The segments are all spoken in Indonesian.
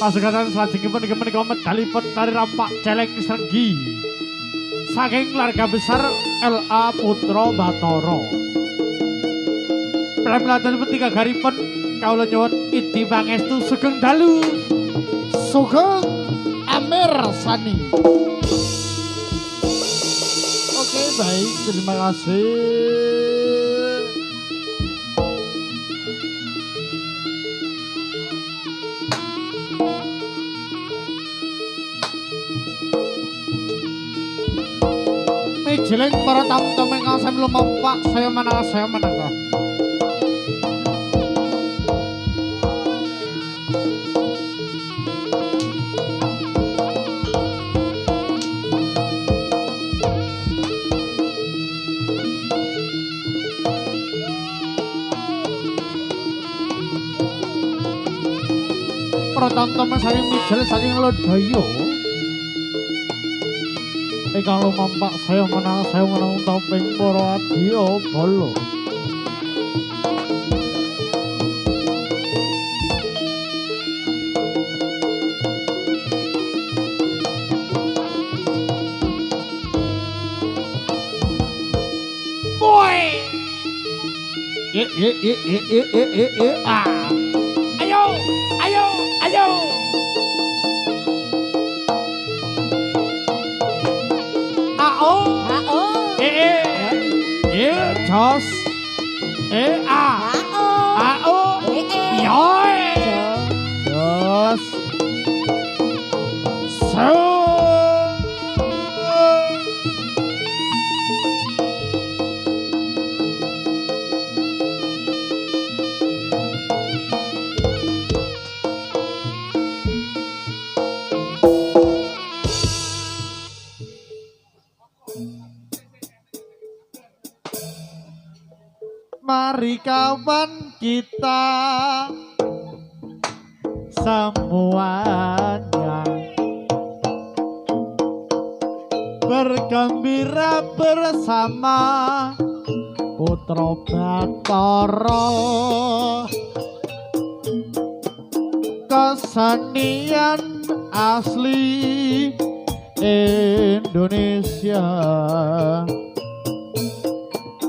Pasukan selajengipun inggih menika medalipun tari rampak celeng srenggi saking keluarga besar LA Putra Bathara. Pramilatan tiga garipun kawula nyuwun idi pangestu sugeng dalu. Sugeng Amir Sani. Oke, baik, terima kasih. Mijiling para tamu-tamu ingkang sami lumempak, saya menangga. Pratamtama saking mijil saking Lodaya ingkang lumempak saya menang tamping para adya bala. Boy. Ah. Ayo. Jos. Yoy. Jos. Mari kawan kita semuanya bergembira bersama Putra Bathara. Kesenian asli Indonesia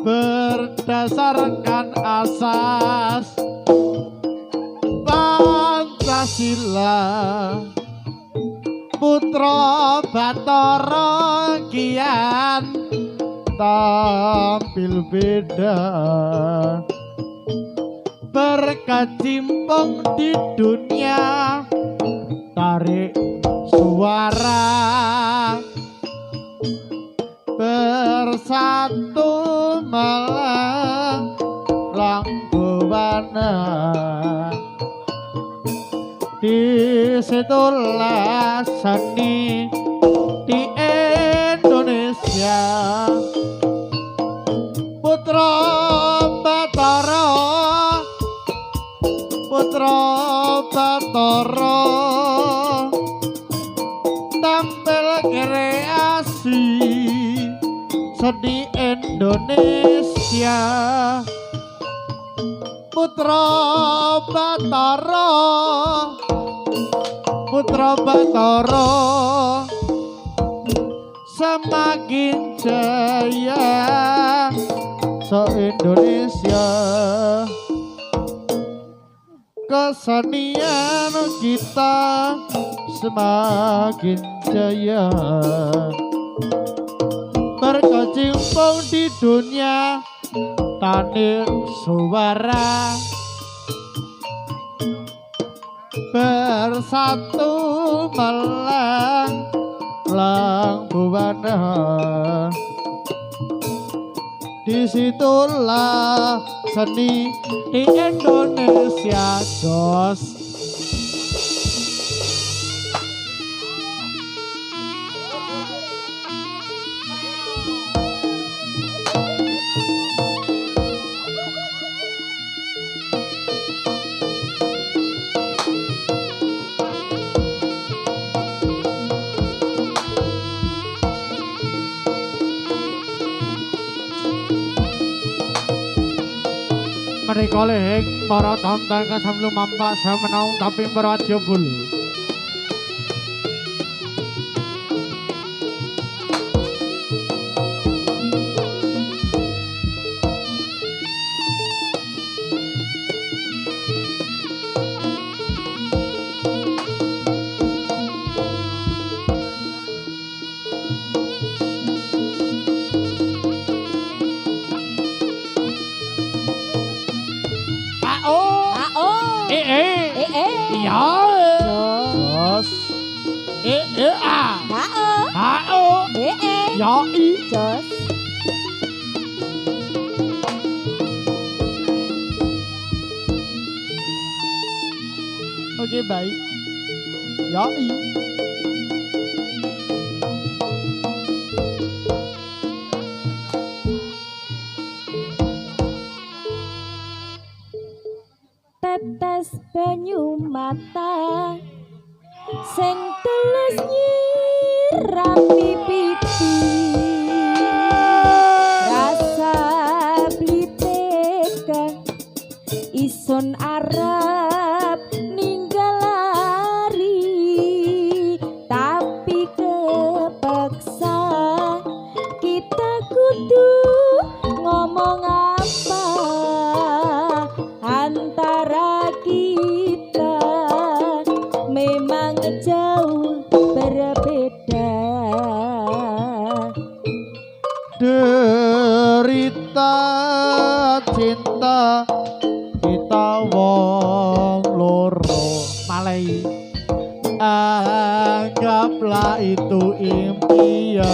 berdasarkan asas Pancasila. Putra Bathara kian tampil beda, berkecimpung di dunia tarik suara, bersatu melalang buana. Disitulah seni di Indonesia. Putra Bathara, Putra Bathara tampil kreasi seni Indonesia. Putra Bathara, Putra Bathara semakin jaya se-Indonesia. Kesenian kita semakin jaya, berkecimpung di dunia tanir suara, bersatu melalang buana. Disitulah seni di Indonesia, Jos. Menika leheng para tamu ingkang sami lumampah saya menaung tapi para adya bulu. A. H-O. E. Yoi. Jos. Oke baik. Yoi. Tetes banyu mata sing tulus nyirami pipi rasa blitek ison arep ninggal lari tapi kepaksa kita kudu ngomong apa antara kita memang jauh berbeda. Derita cinta kita wong loro malai anggaplah itu impian.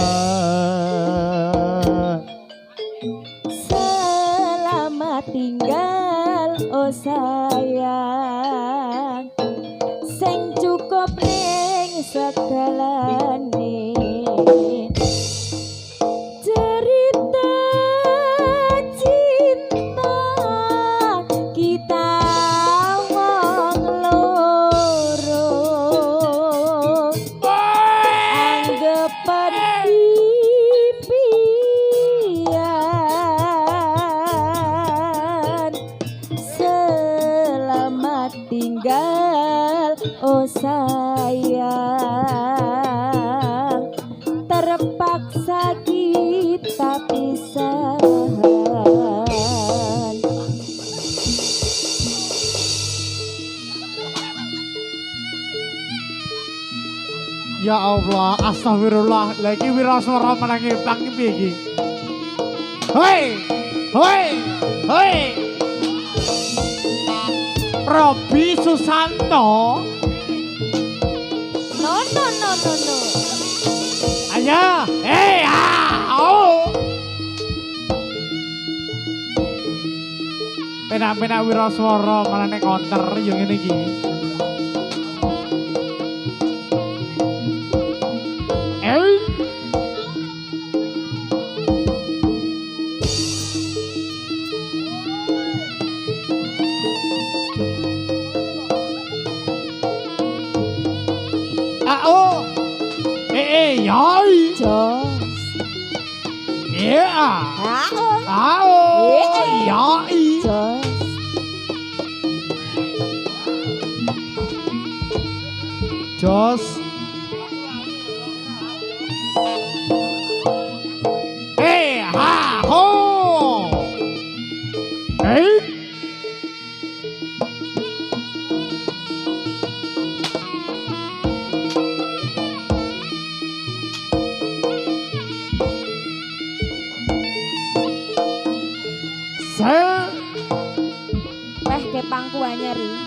Selamat tinggal oh sayang sing cukup ning segalane cerita cinta kita wong loro anggapan impian selamat tinggal oh sayang terpaksa kita pisahan. Ya Allah, astagfirullah. Lagi wiraswara menangi pang iki. Hoi! Hoi! Hoi! Robi Susanto. No. Ayo, oh. Pena-pena wiraswara menangi konter yang ini iki. Yoi. Jos. Yeah. Ao. Yoi. Jos. Jos. Ha ho. Ke pangku anyar iki.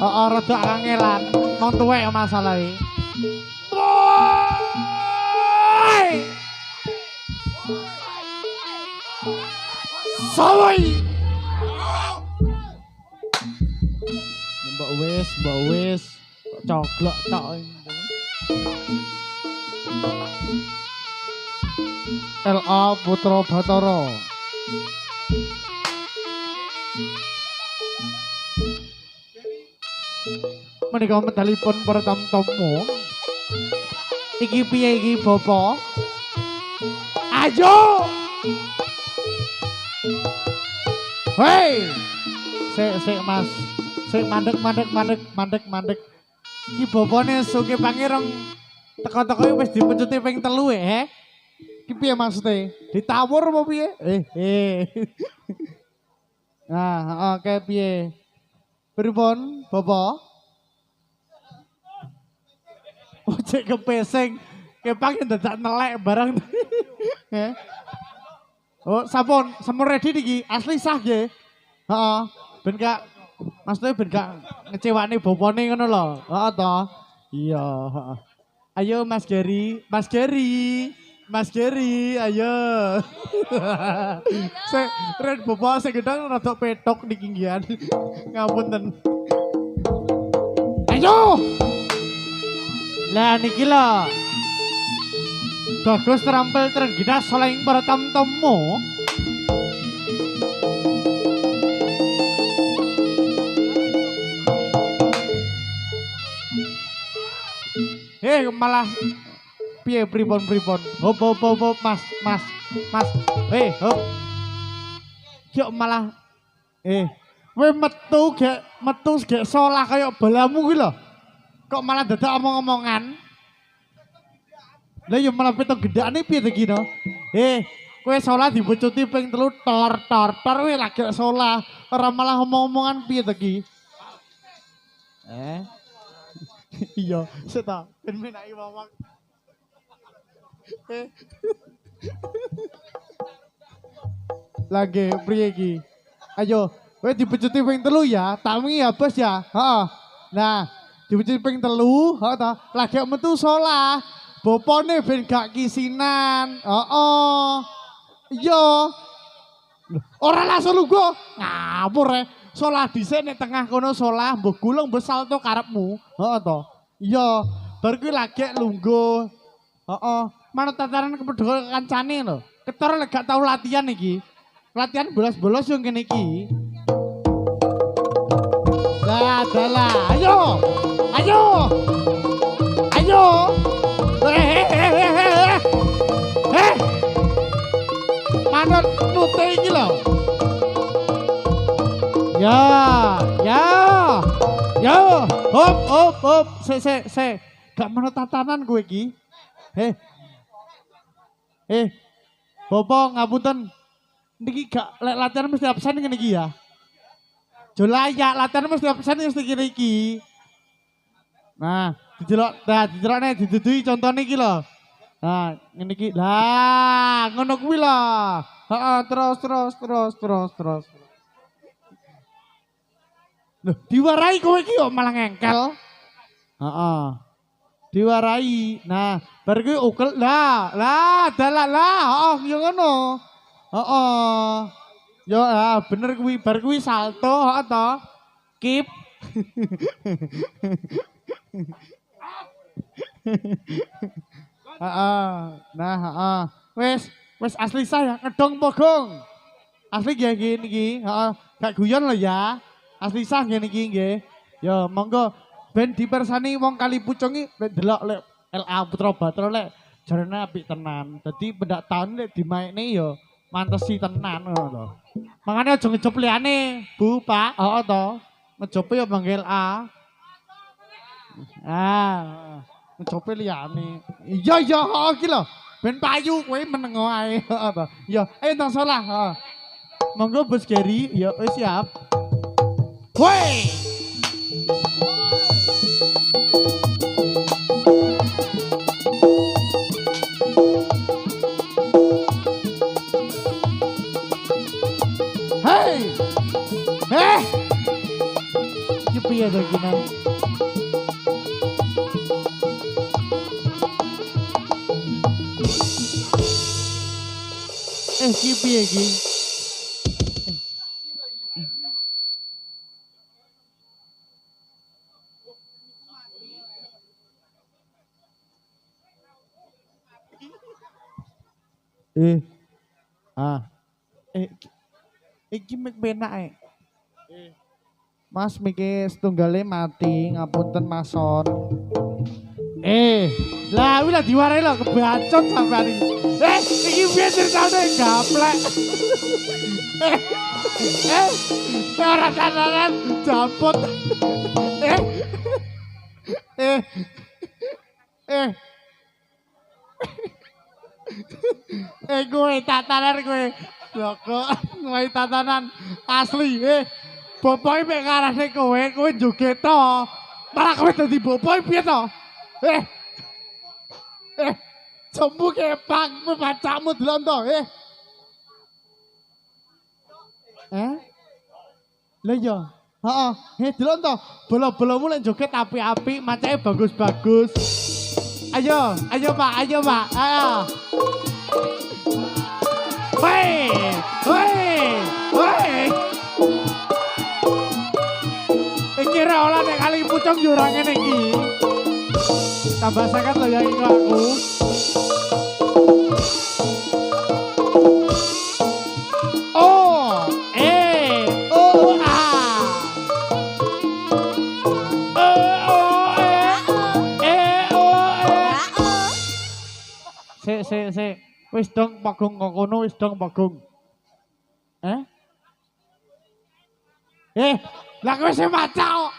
Rada kangelan, wong tuwek masalah iki. Sawai. Mbak wis, coglok tok. LA Putra Bathara. Menika medalipun para tamu. Iki piye iki Bapak? Ayo. Hei. Sik Mas. Sik mandek. Iki bapane Sugih Pangireng teko-teko wis dipencuti ping 3 he. Iki piye maksude? Ditawur apa piye? Nah, oke piye? Pripun, Bapak? Cek kepesing, kepang yang dadak nelek barang. Oh, sampun ready niki, asli sah nggih. Heeh. Ben gak Maksudnya ben gak ngecewani bopone ngono lho. Heeh to. Iya, heeh. Ayo Mas Geri, Mas Geri. Mas Geri, ayo. Red bopo sing gedang rada petok niki ngian. Ngapunten. Ayo. Lah niki lho. Bagus terampil tergina soleng para tamu-tamu. Malah piye pripon. Hop Mas. Hop. Yo malah kowe metu gek salah kaya balamu kuwi lho. Kok malah dadak omong-omongan. Lah yo malah petok gedane piye to iki no? Kowe salah dibocuti ping 3 tor kowe lagi salah. Ora malah omong-omongan piye to iki? Iya, sik ta, ben menaki ngomong. Lagi priye iki? Ayo, kowe dipecuti ping 3 ya, tak wingi ya Bos ya. Heeh. Nah, dipecuti ping 3, heeh ta. Lagi metu salah. Bopone ben gak kisinan. Heeh. Iya. Ora langsung lugo. Ngapur Solah dhisik nek tengah kono solah mbok gulung mbok salto karepmu. Heeh to. Iya, bar kuwi lagi lungguh. Heeh. Manut tataran kepedho kancane lho. Ketor lek gak tau latihan iki. Latihan bolos-bolos yo ngene iki. Lah, dalah. Ayo. Manut nute iki lho. Ya, hop, se, gak manut tatanan gue iki. Bopo ngapunten. Niki gak latihan mesti absen ngene iki ya. Jo layak latihan mesti absen mesti ngene iki. Nah, didelokne didudui contone iki lho. Nah, ngene iki. Lah, ngono kuwi lho. Heeh, terus. Loh, diwarai kowe iki kok malah ngengkel. Heeh. Diwarai. Nah, bar kuwi ukel. Lah, oh, yo ngono. Heeh. Yo, bener kuwi bar kuwi salto, heeh to. Keep. Nah, wes asli saya ngedong pogong. Asli nggih niki, heeh, gak guyon lho ya. Asli sah ngene iki nggih. Ya monggo ben dipersani wong Kali Pucung iki delok lek LA Putra Batra lek jarene apik tenan. Dadi pendak taun lek dimainne ya mantesi tenan ngono lho. Mangane aja ngejop liyane, Bu, Pak. Heeh to. Ngejope ya manggil A. Ngejope liyane. Iya iki lho. Ben payu kowe meneng ae. Heeh to. Ya, ayo tang salah. Heeh. Monggo Bos Geri, ya wis siap. Woi! Hey! Iki piye to iki nang? Iki piye iki? Iki mik penak Mas miki setunggale mati, ngapunten Mason. Lah kuwi lah diwarai lho kebacot sampean iki. Iki piye ceritane gaplek. Ora kanaran japot. Gue tatanan gue. Lho kok gue tatanan asli. Bopoke mek ngarane kowe joget to. Malah kowe dadi bopoke piye to? Jembu kepang bacakmu delon to, Lah iya. Heeh, delok to. Bola-bolamu lek joget api-api, macake bagus-bagus. Ayo, ayo Pak, ayo Pak. Ayo. Hei, hei, hei. Iki ra olah nek kali pucung yo ora ngene iki. Tambah sangat lo ya iku aku. Oh, oh, ah. Sik. Wis dong Pagung kok kono, wis dong Pagung. Lah kowe sing maca kok.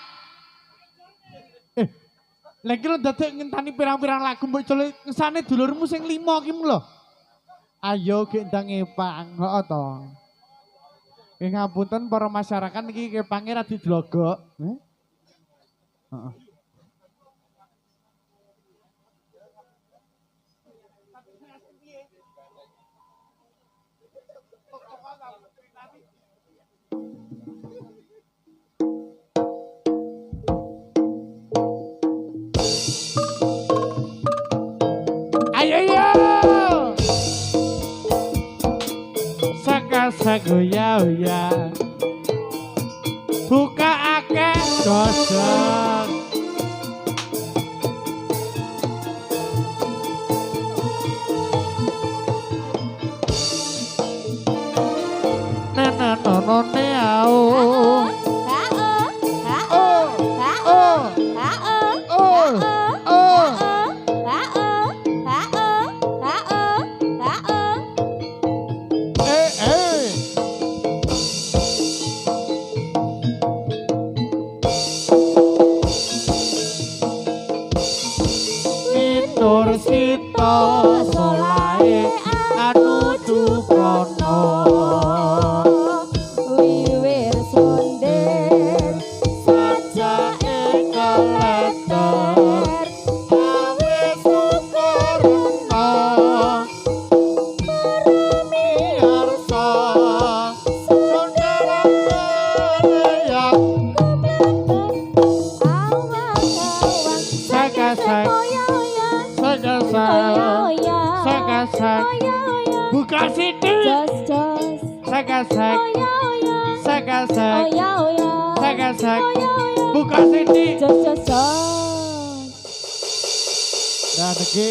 Lah iki lho dadak ngentani pirang-pirang lagu mbok colek ngesane dulurmu sing 5 ki lho. Ayo gek ndang ngepang, heeh to. Ngapunten para masyarakat iki kepange ra didelogok. Heeh. Sago ya buka akeh gosong nana nono neau solae anu duprono wiwir sonder sajake kaleter awe sukarno maramiarsa sondara yang awang-awang sagasak buka sidik sagasak buka sidik nah niki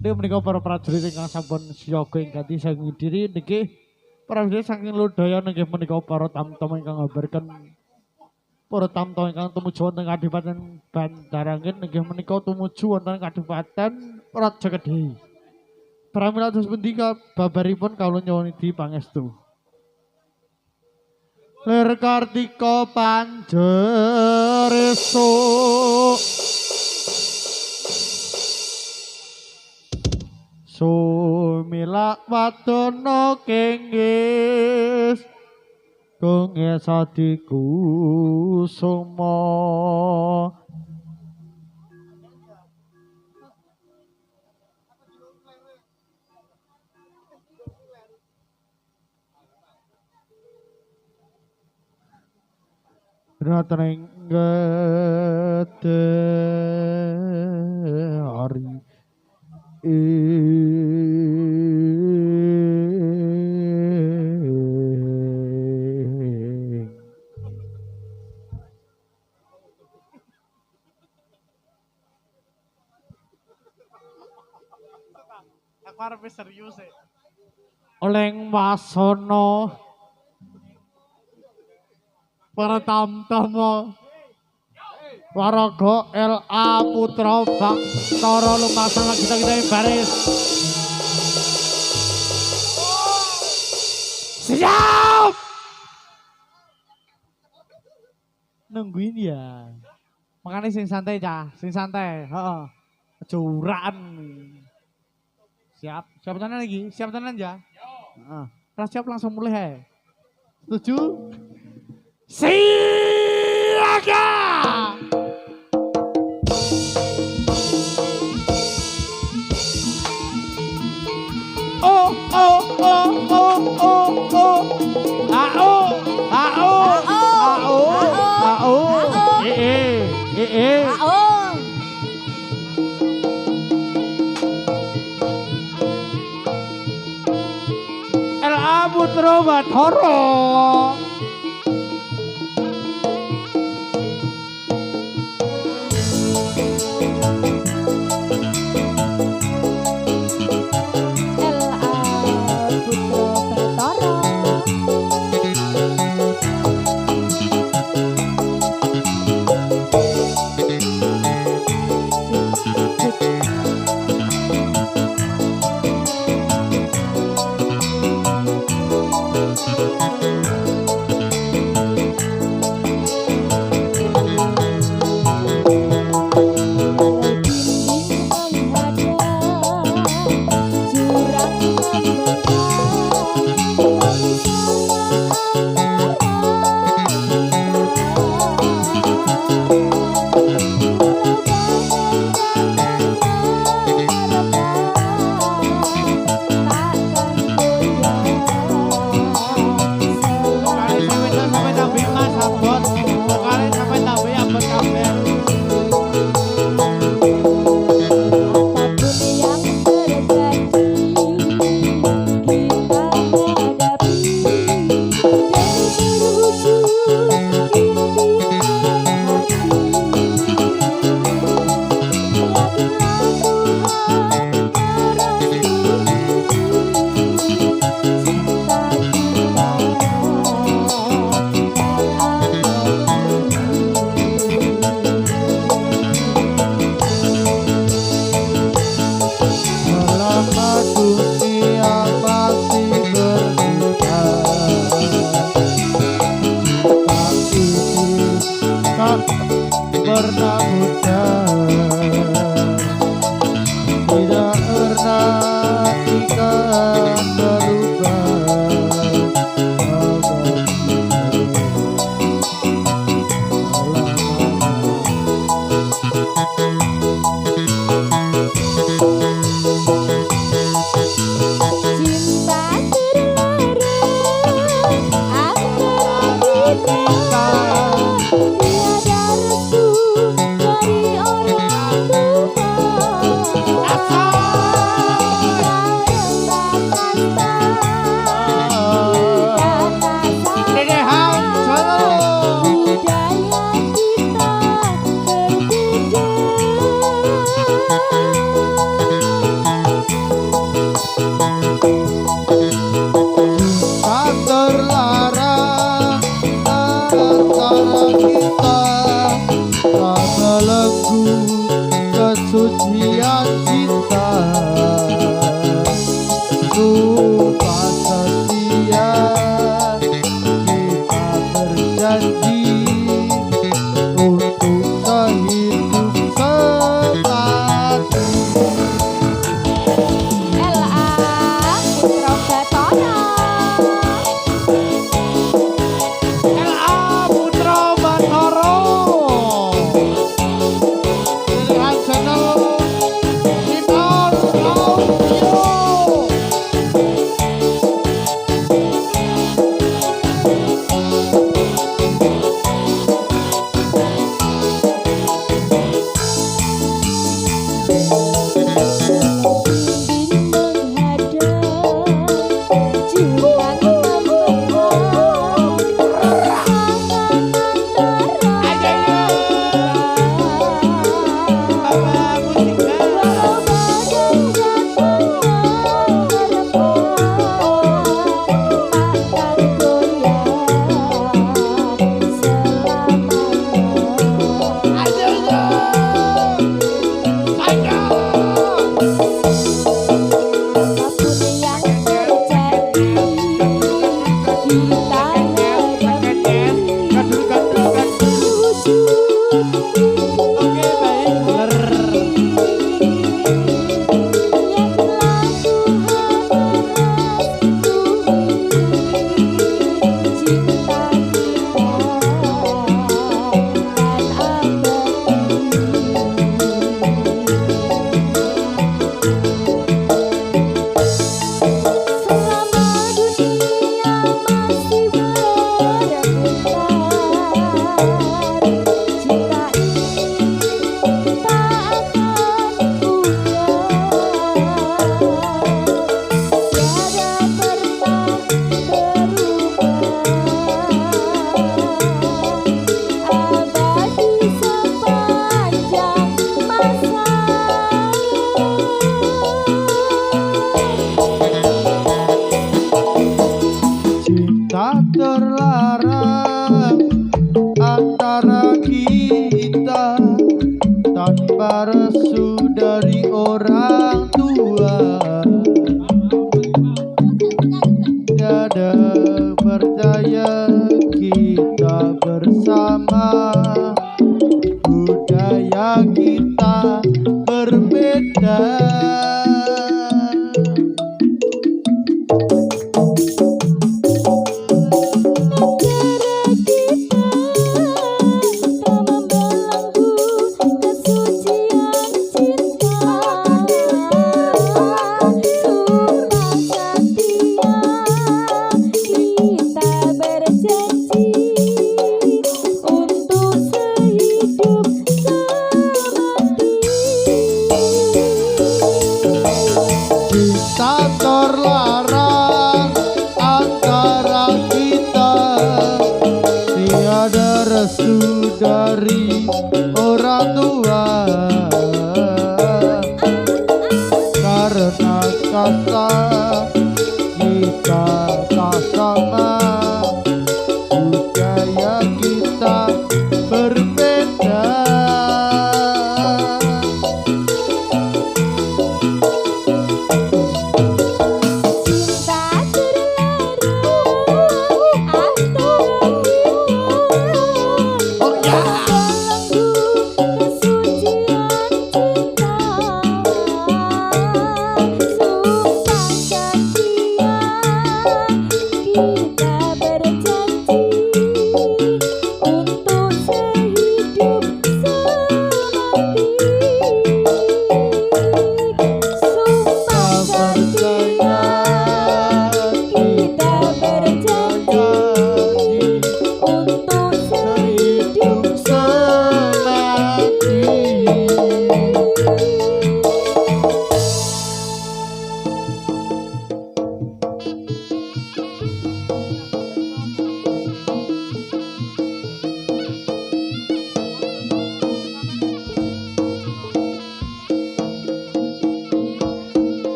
dia menika para prajurit ingkang sampun siaga ing kanthi saking diri niki prajurit saking Lodaya nggih menika para tamtam ingkang ngabarken para tamtam ingkang tumuju wonten Kadipaten Bandarangin nggih menika tumuju wonten Kadipaten Raja Kedhi. Pramila dos punika babaripun kawula nyuwun di pangestu. Lir Kartika Panjereso Sumilak Wadana Kenggis Kengis Adiku Sumo Rateng gede hari aku arep serius e. Oleng Wasono para tamtama waraga LA Putra Baktara lumaksana kita yang baris siap nungguin ya makanya sing santai sing santai curaan siap tenan lagi siap tenan ya siap langsung mulai setuju siaga oh Bathara. Kesucian cinta sumpah setia kita berjanji untuk sehidup semati. L.A. Putra Bathara. L.A. Putra Bathara. Pilihan channel Kinar Audio. tanpa restu dari orang tua. Tiada percaya kita bersama, budaya kita berbeda. Terlarang antara kita, tiada restu dari orang tua, karena kata kita tak sama, budaya kita berbeda.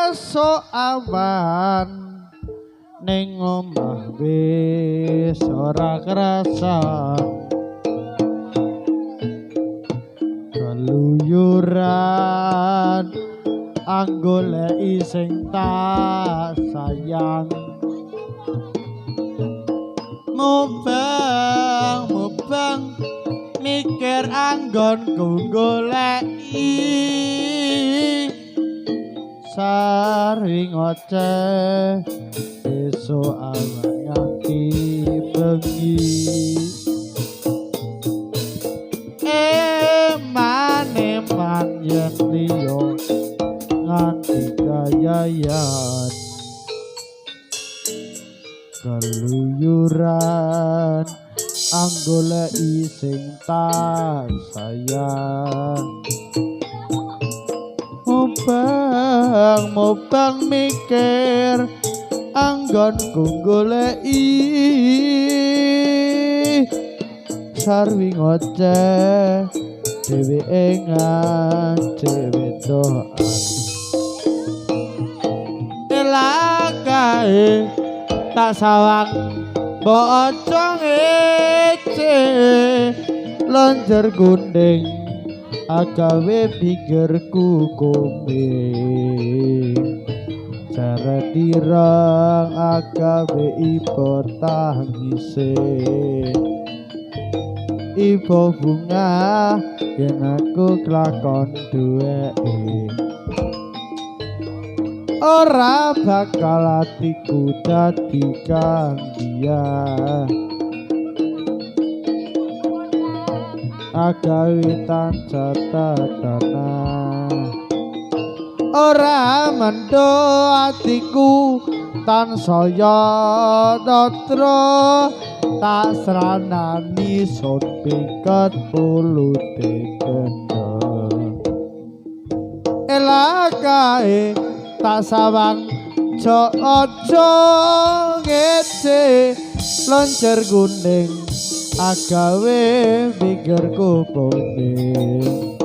Esok awan ning omah wis ora kerasan, keluyuran anggoleki sing tak sayang. Mubang mikir anggonku goleki, saring ngoceh esuk awan nganti bengi. Eman yen liya nganti kayayan, keluyuran anggoleki sing tak sayang. Mubang mikir anggonku goleki, sarwi ngoceh dheweke ngajek wedokan. Elakae tak sawang bocong ece, lonjer gunding agawe pikirku komeng, seret dirang agawe ipo tangise. Ipo bunga yen aku kelakon duweke, ora bakal atiku dadi kang dia. Agawe tansah tatanan ora mendo atiku tansaya natra tak sranani sun piket pulute kendel elakae tak sawang jo aja ngece loncer kuning agawe pikirku kuning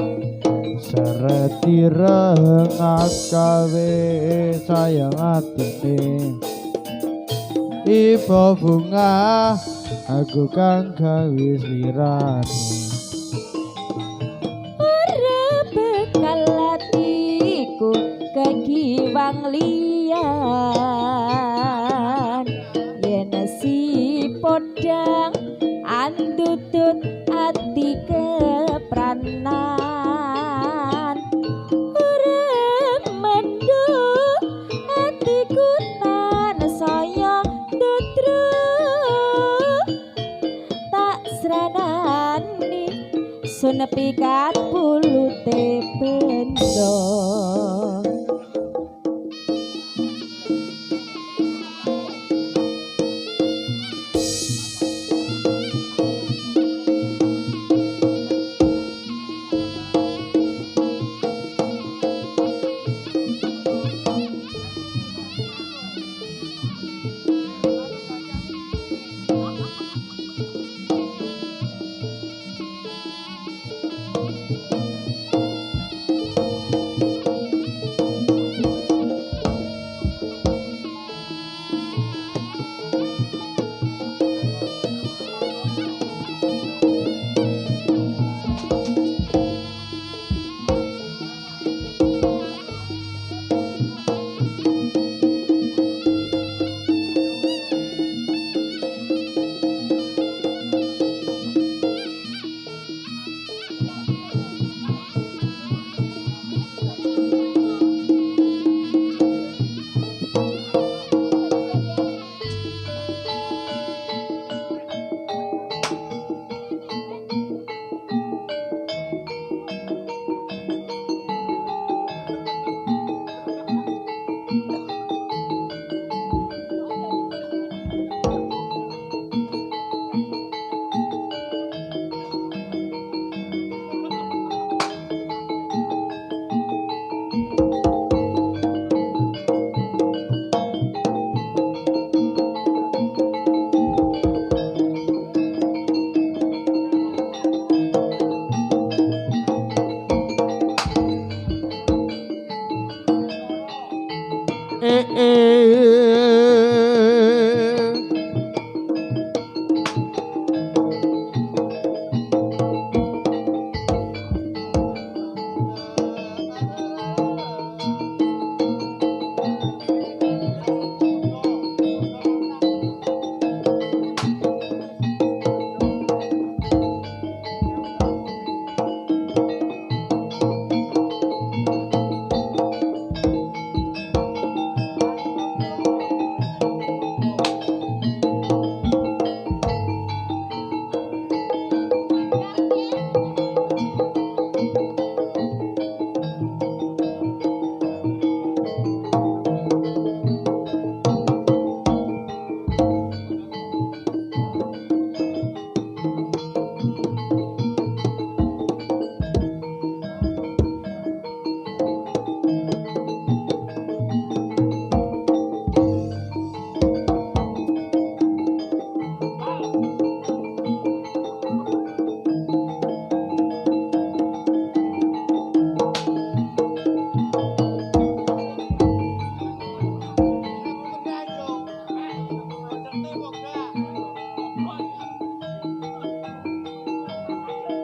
sereti rengat gawe sayang atine ibu bunga aku kang gawe slirane ora bekal atiku kegiwang liyan yen si podang andutut ati kepranan ora mendo atiku tan saya dutru tak sranani sun pikat pulute bendo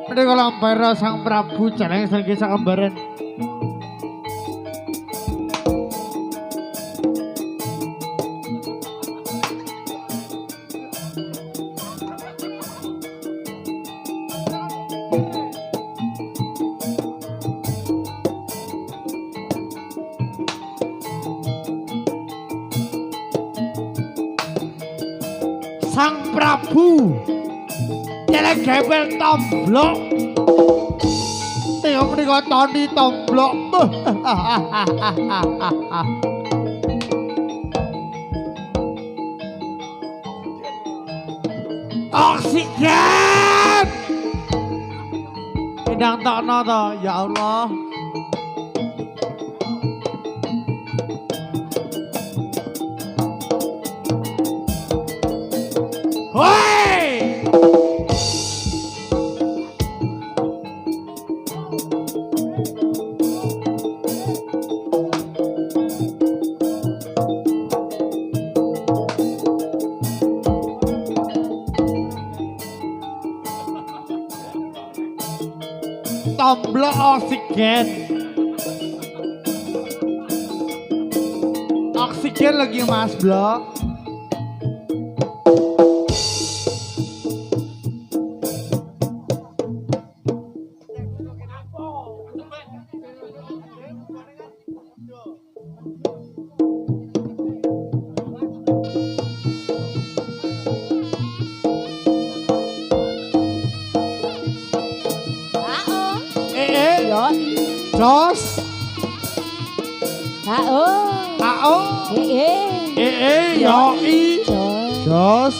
Menika lampara Sang Prabu jaleng saking sakembaran. Sang Prabu jaleng gembel tomblok saya menika Tony Tomblok. Oksigen. Indang tokno to, ya Allah. Hoi! Tomblok oksigen. Oksigen lagi Mas Blok. Jos. AO. Yoi. Jos.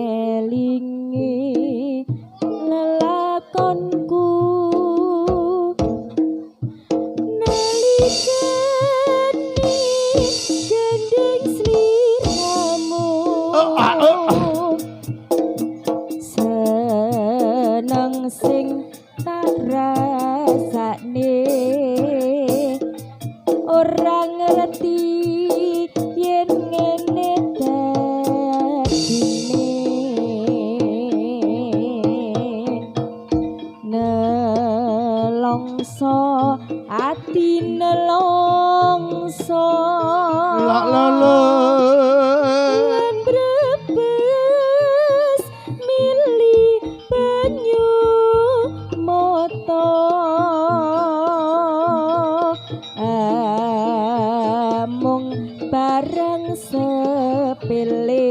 Ngelingi lelakonku nalikani gending sliramu seneng sing tak rasane ora ngerti yen ngene dadine nelongso ati nelongso La la la. lan brebes mili banyu moto amung barang sepele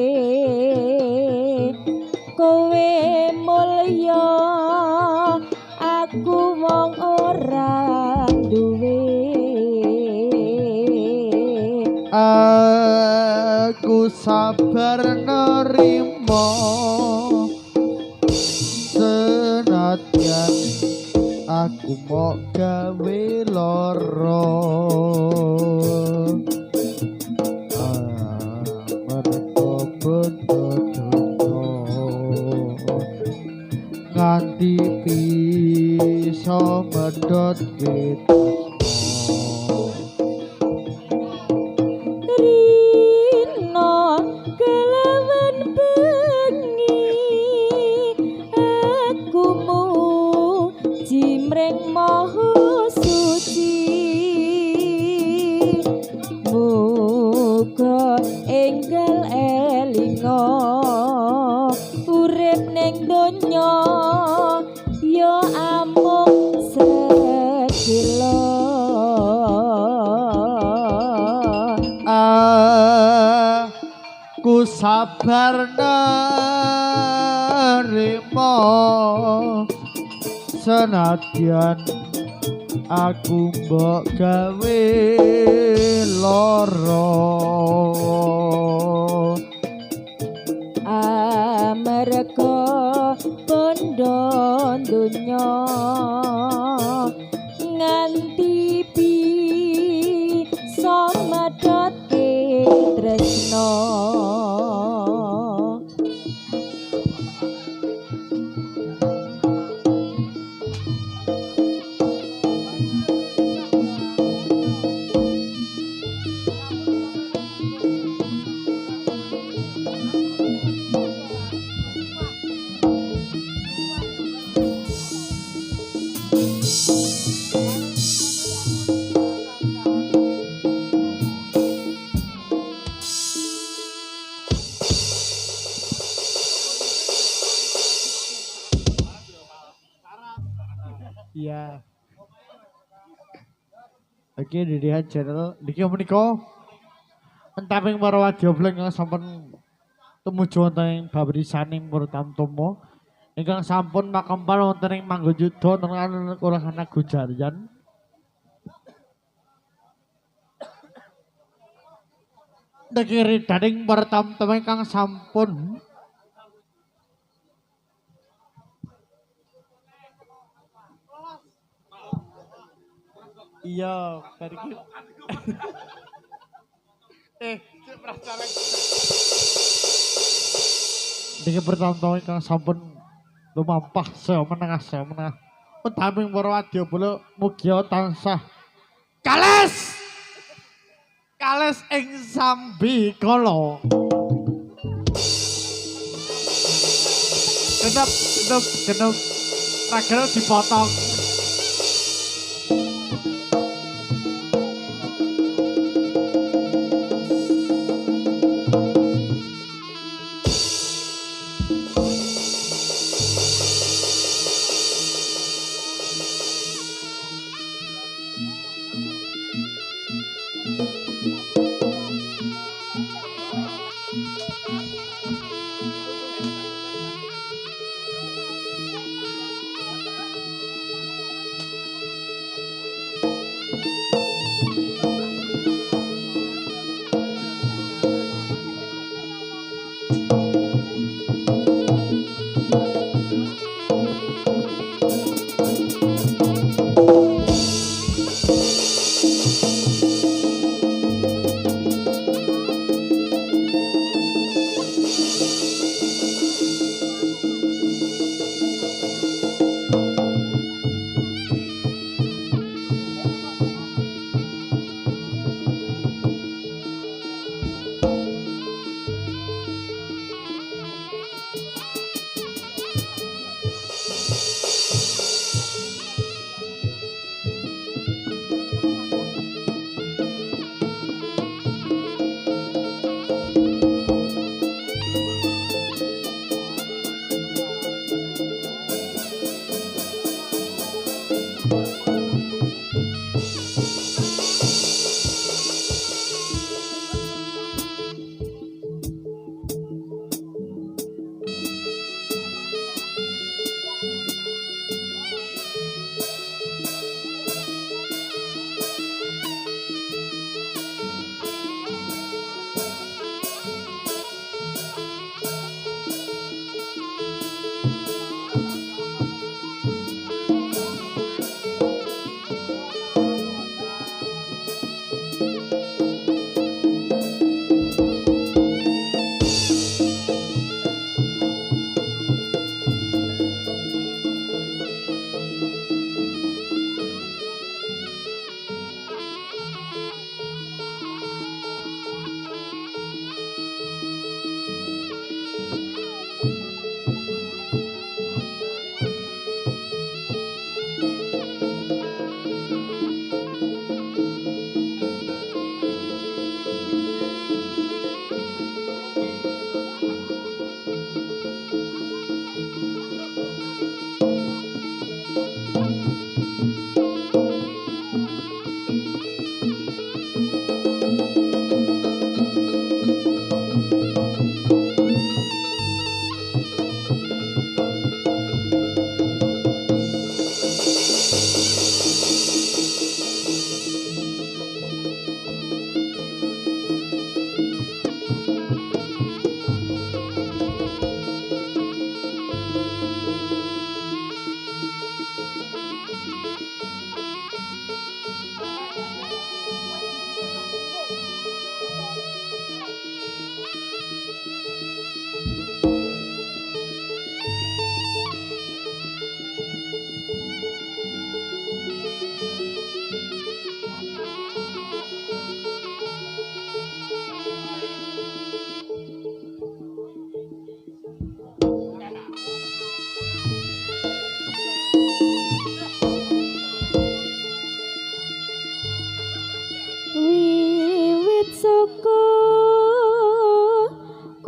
kowe mulya aku wong ora duwe Aku sabar nerimo senadyan aku mau gawe loro mergo bener-bener nganti bisa medhot gitu. Rino kelawan bengi aku jimreng maha suci muga enggal elinga urip ning donya ya amung sedilo Aku sabar nerimo senadyan aku mbok gawe loro amarga bondo donya nganti bisa medhotke tresno. Iya. Oke, dilihat channel niki menika entaping para wadya ingkang sampun tumuju wonten ing babarisaning Murtamtomo ingkang sampun makempal wonten ing Manggayuda wonten Kelurahan Gujarian. Niki ridaning Murtamtomo ingkang sampun iya, pergi. Niki pertama ingkang sampun lumampah saya menengah. Utaming para wadyabala mugi tansah kales ing sambi kala. Genep ragil dipotong.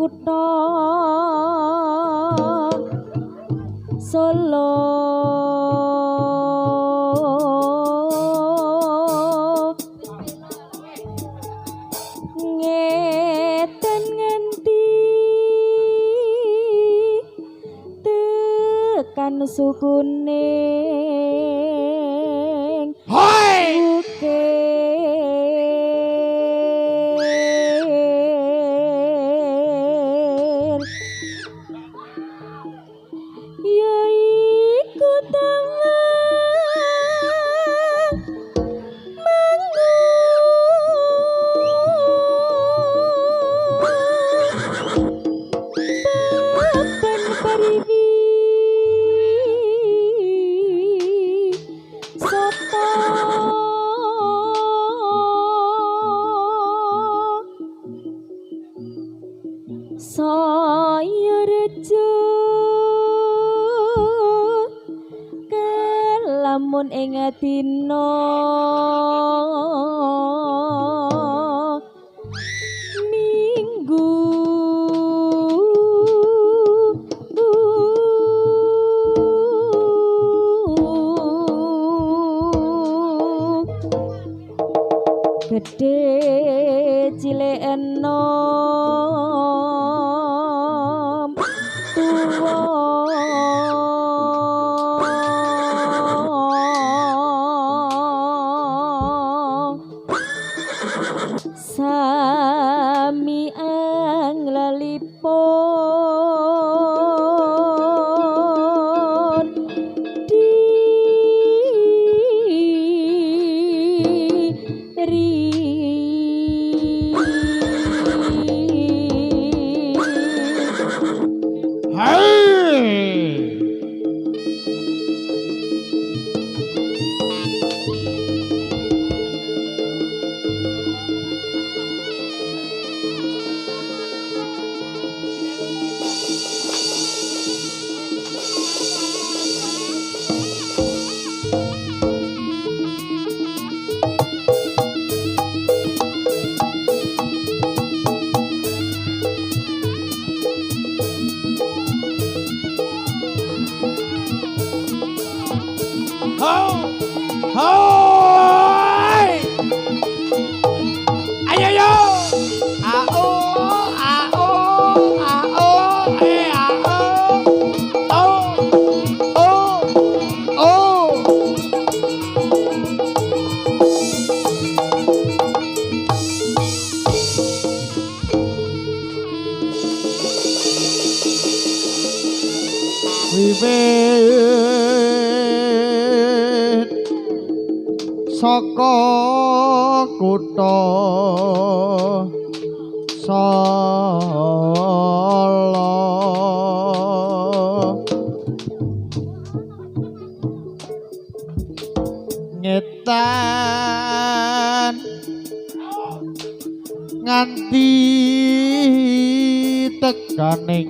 kutha Solo ngeten nganti tekan sukuning Hoi! bukir yaiku tawang mangun papan pariwi soto saya rejo kelamun ing adina minggu gede cilik enom tuwa sami anglalipun Hei! Hoi! Ayo yo! Ao, ao, ao, ao. Oh, oh, oh. Wiwit saka kutha Solo ngetan nganti tekaning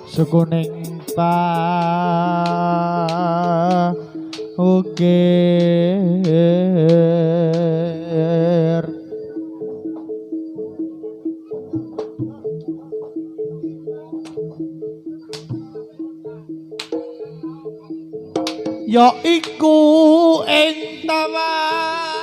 sukuning ukir ya iku ing tawang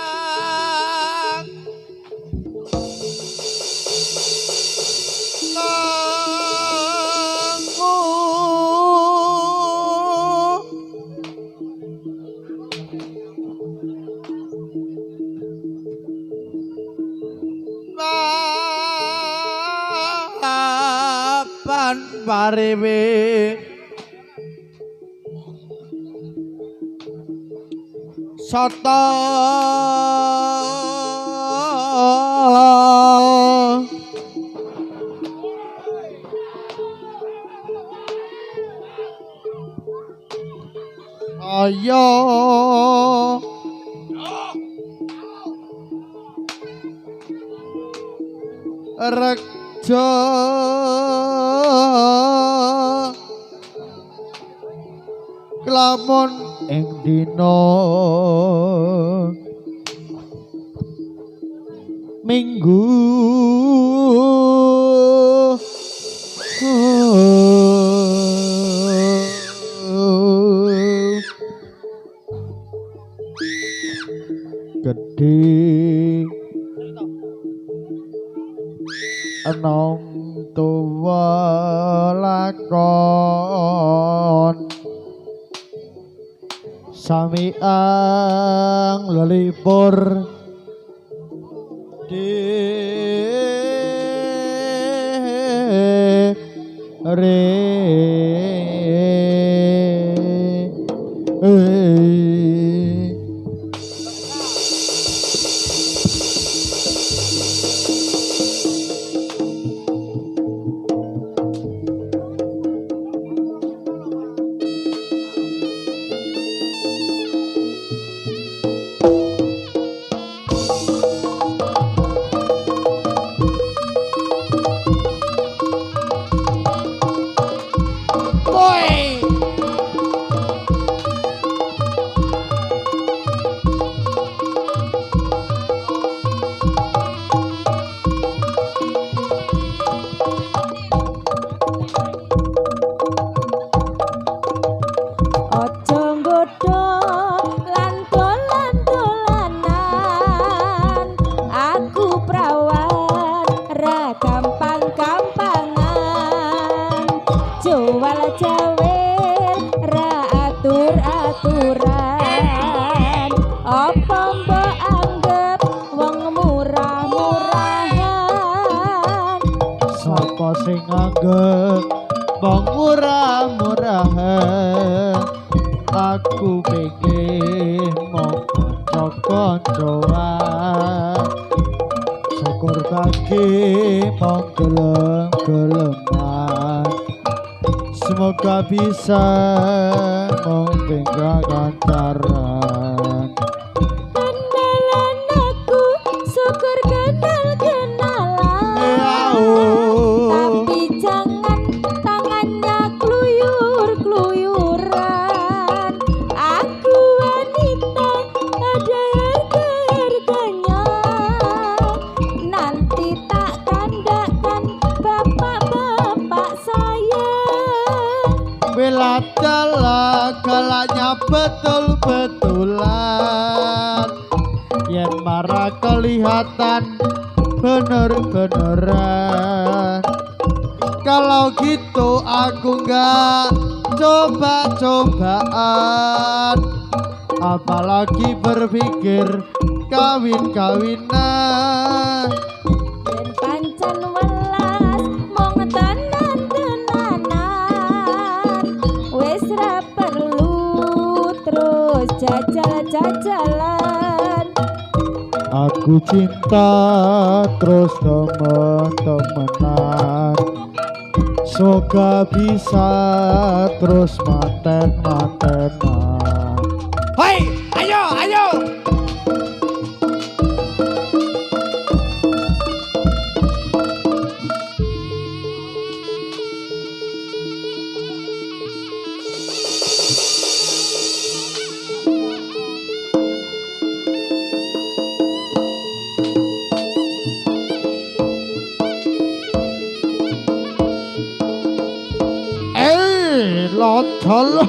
papan pariwi soto ayo rekjo kelamun ing dina minggu gede enom tuwa lakon sami ang lelipur de re Ojo nggodha lan dolan-dolanan, aku prawan ra gampang-gampangan, jual jawel ra atur-aturan, apa mbok anggap wong murah-murahan. sapa sing anggap wong murah-murahan aku pengen mau kanca-kancoan syukur kaki mau gelem-geleman semoga bisa membengkak kantaran Kenalan aku, syukur kenal-kenalan, tapi jangan tangannya keluyur-keluyuran. Aku wanita ada harga-harganya, nanti tak kandakan bapak-bapak saya. Bela galaknya betul-betulan yen marah kelihatan bener-beneran kalau gitu aku nggak coba-cobaan apalagi berpikir kawin-kawinan Yen pancen welas mong tenan-tenanan, wis ra perlu terus jajal-jajalan. aku cinta terus temen-temenan semoga bisa terus manten-mantenan hei ayo ayo lotol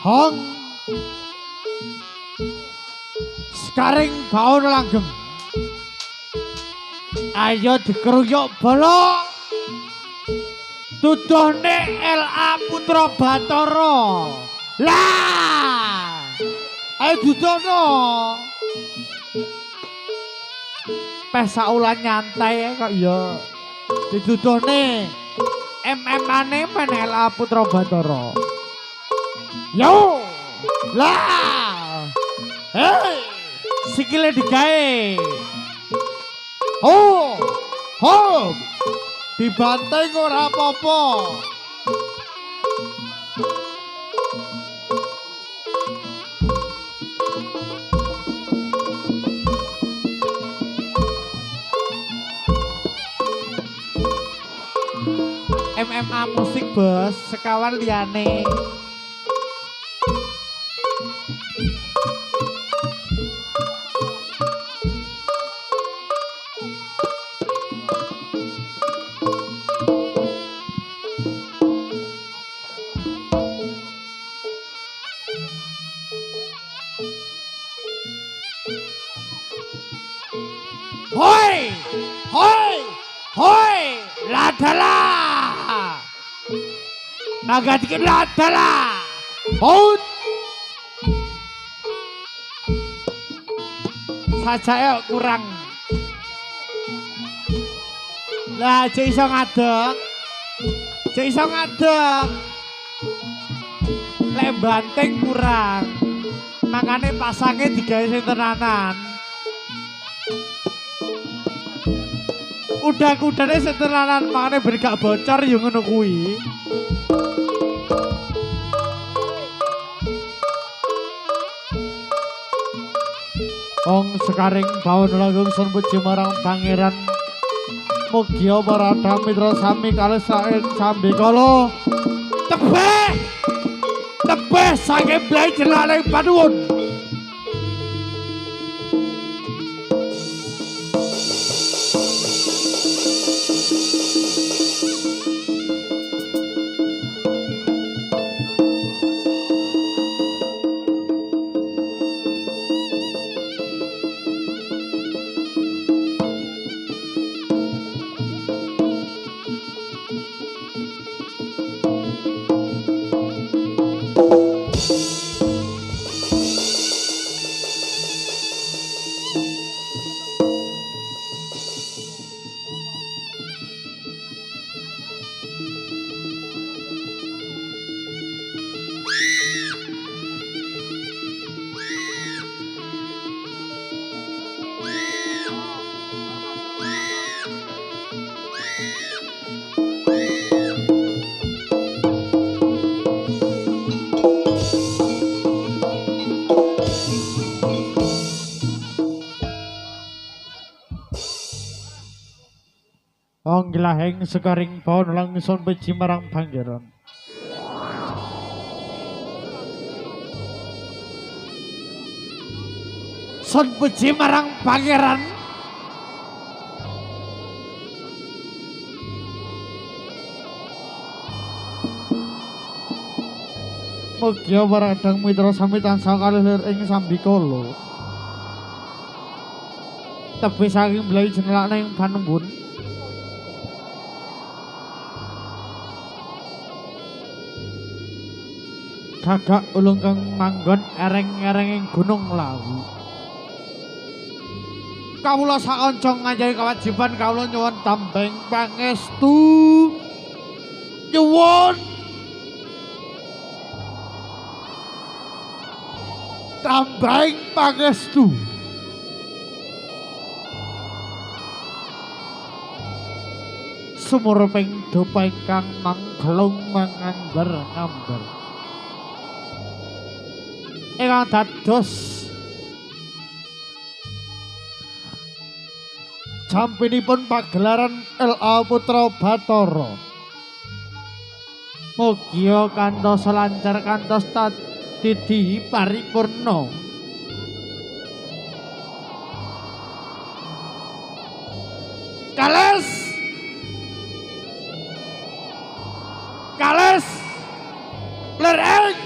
Hong Sekaring baun langgeng. Ayo dikeruyuk bolok. Tuduhne LA Putra Bathara. Lah. Ayo dudono. Peh saulan nyantai kok ya. Diduduhne MM-ane men LA Putra Bathara. Yo. Lah. Hei. Sikile digawe. Oh. Ho. Dibantai kok ora apa-apa. MMA musik bos, sekawan liyane. Hoi! Hoi! Hoi! Ladalah! Naga dikit ladalah! Hoi! Saja ya kurang. Lah cek iso ngadeg. Cek iso ngadeg. Lek banteng kurang. Makane pasangnya digawe sing tenanan. Udah-udane setenanan makane ben gak bocor yo ngono kuwi. Ong Sekaring baun langgeng sun puji marang pangeran. Mugi para mitra sami kalih saeng sambi kala tebeh. Tebeh saking blai jenenge panuwun. Ong Glaheng Sekaring baun langsun puji marang pangeran. Sun puji marang pangeran. Mugi para dang mitra sami tansah kalih ing sambikala. Tebih saking blai jenelane ing panembun. Gagak ulung kang manggon ereng-erenging gunung Lawu. Kawula sakanca nganjahi kewajiban kawula nyuwun tambeng pangestu. Nyuwun tambeng pangestu. Sumuruping dopa ingkang manggelung mangambar-ambar. Ingkang dados jampinipun pagelaran LA Putra Bathara. Mugi kantos lancar kantos tadi paripurna. Kales lereng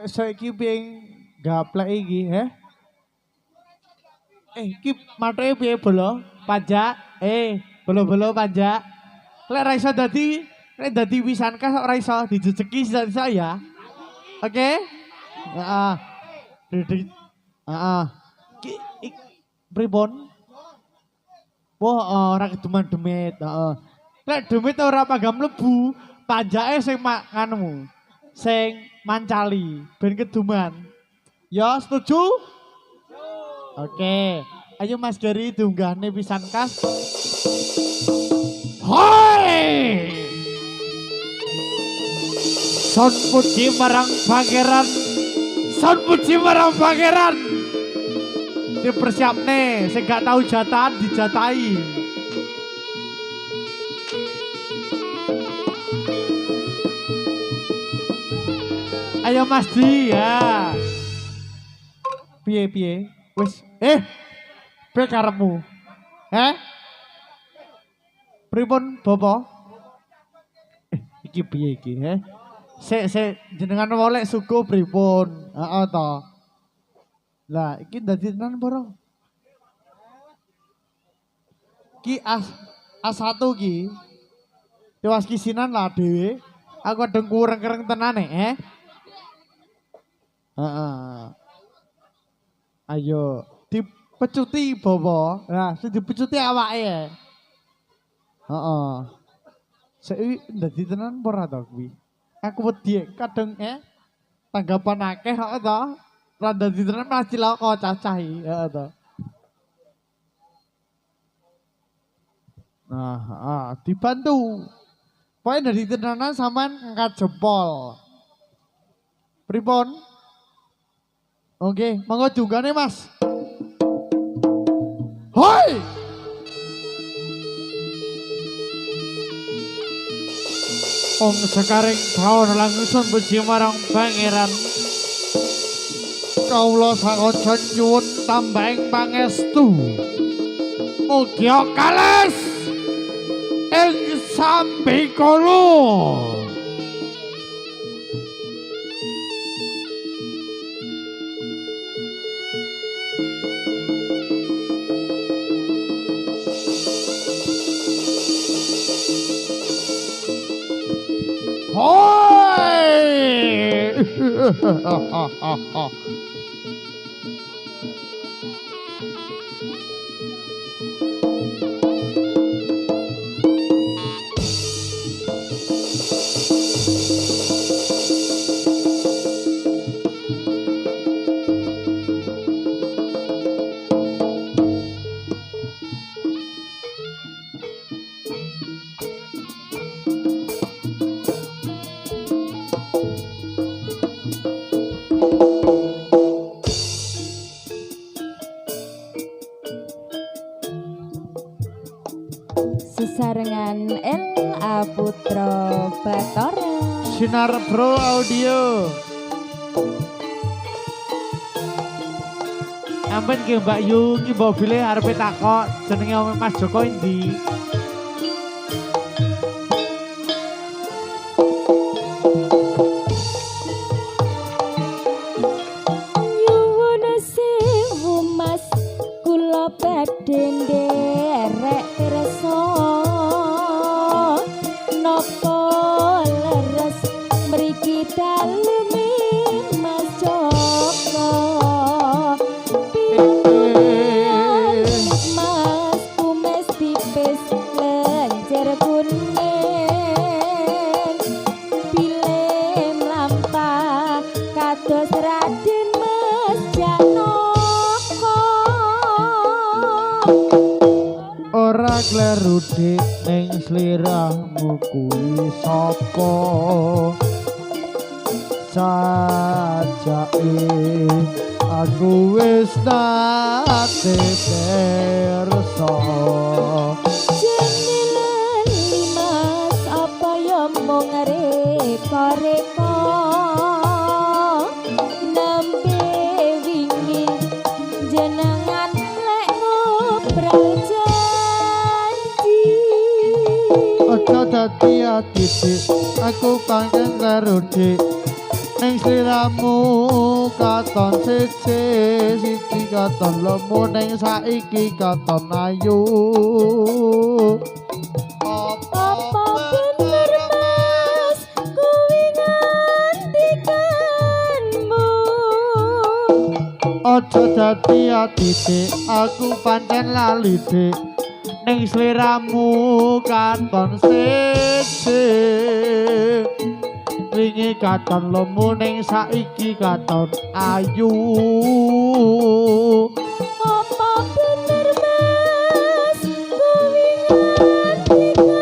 saiki ping gaplek iki, he? Iki mathe piye bolo? Pajak? Bolo-bolo pajak. Lek ra iso dadi wisanka kok ra iso dijejeki sisa ya. Oke? Heeh. Heeh. Pripun? Wah, ora keduman demit, heeh. Lek demit ora pagam mlebu, pajake sing nganumu. Sing mancali ben keduman. Ya, setuju? Oke. Ayo Mas Gary diunggahne pisan kas. Hoi! Son puji marang pangeran. Son puji marang pangeran. Dipersiapne, sing gak tahu jatahan dijatahi. Ayo Mas Di ya. Piye? Wis, piye karepmu? Pripun Bapak? Iki piye iki, Sik jenengan wolek suku pripun? Heeh to. Lah, iki dadi tenan boro. Ki A1 ki. Tewas kisinan lah dhewe. Aku adeng kurang-kurang tenane, Heeh. Ayo, dipecuti bawa. Nah, sing dipecuti awake. Heeh. Saiki dadi tenan ora to kuwi. Aku wedi kadang tanggapan akeh kok to. Rada ditenan malah cilaka cacahi, heeh to. Nah, dibantu. Pokoke dari tenanan sampean ngangkat jempol. Pripun? Oke, monggo junggane Mas. Hoi! Om sekaring taun langsung puji marang pangeran. Kawula sakoca nyuwun tambahing pangestu. Mugi kales ing sambikala. Hoi! Sesarengan L.A. Putra Bathara. Sinar Pro Audio. Ampun ki Mbak Yu, ki mobile arepe takok jenenge Om Mas Joko endi? Nyuwun sewu Mas, kula badhe nderek kersa. Napa leres mriki daleme Mas Joko. Mas kumis tipis lenjer kuning. Pilih mlampah kados Raden Mas Janaka. Ora kleru dik ning sliramu kuwi sapa? Sajake aku wis nate kersa. Jenengan Mas apa ya mung reka-reka. Nembe wingi jenengan lek ngobrol janji. Aja dadi ati dik, aku kangen karo dik. ning sliramu katon siji katon lemu ning saiki katon ayu Apa bener mas kuwi ngandikanmu? Ojo dadi ati Dik, aku pancen lali Dik. Ning sliramu katon siji wingi katon lemu ning saiki katon ayu Apa bener mas kuwi ngandikanmu?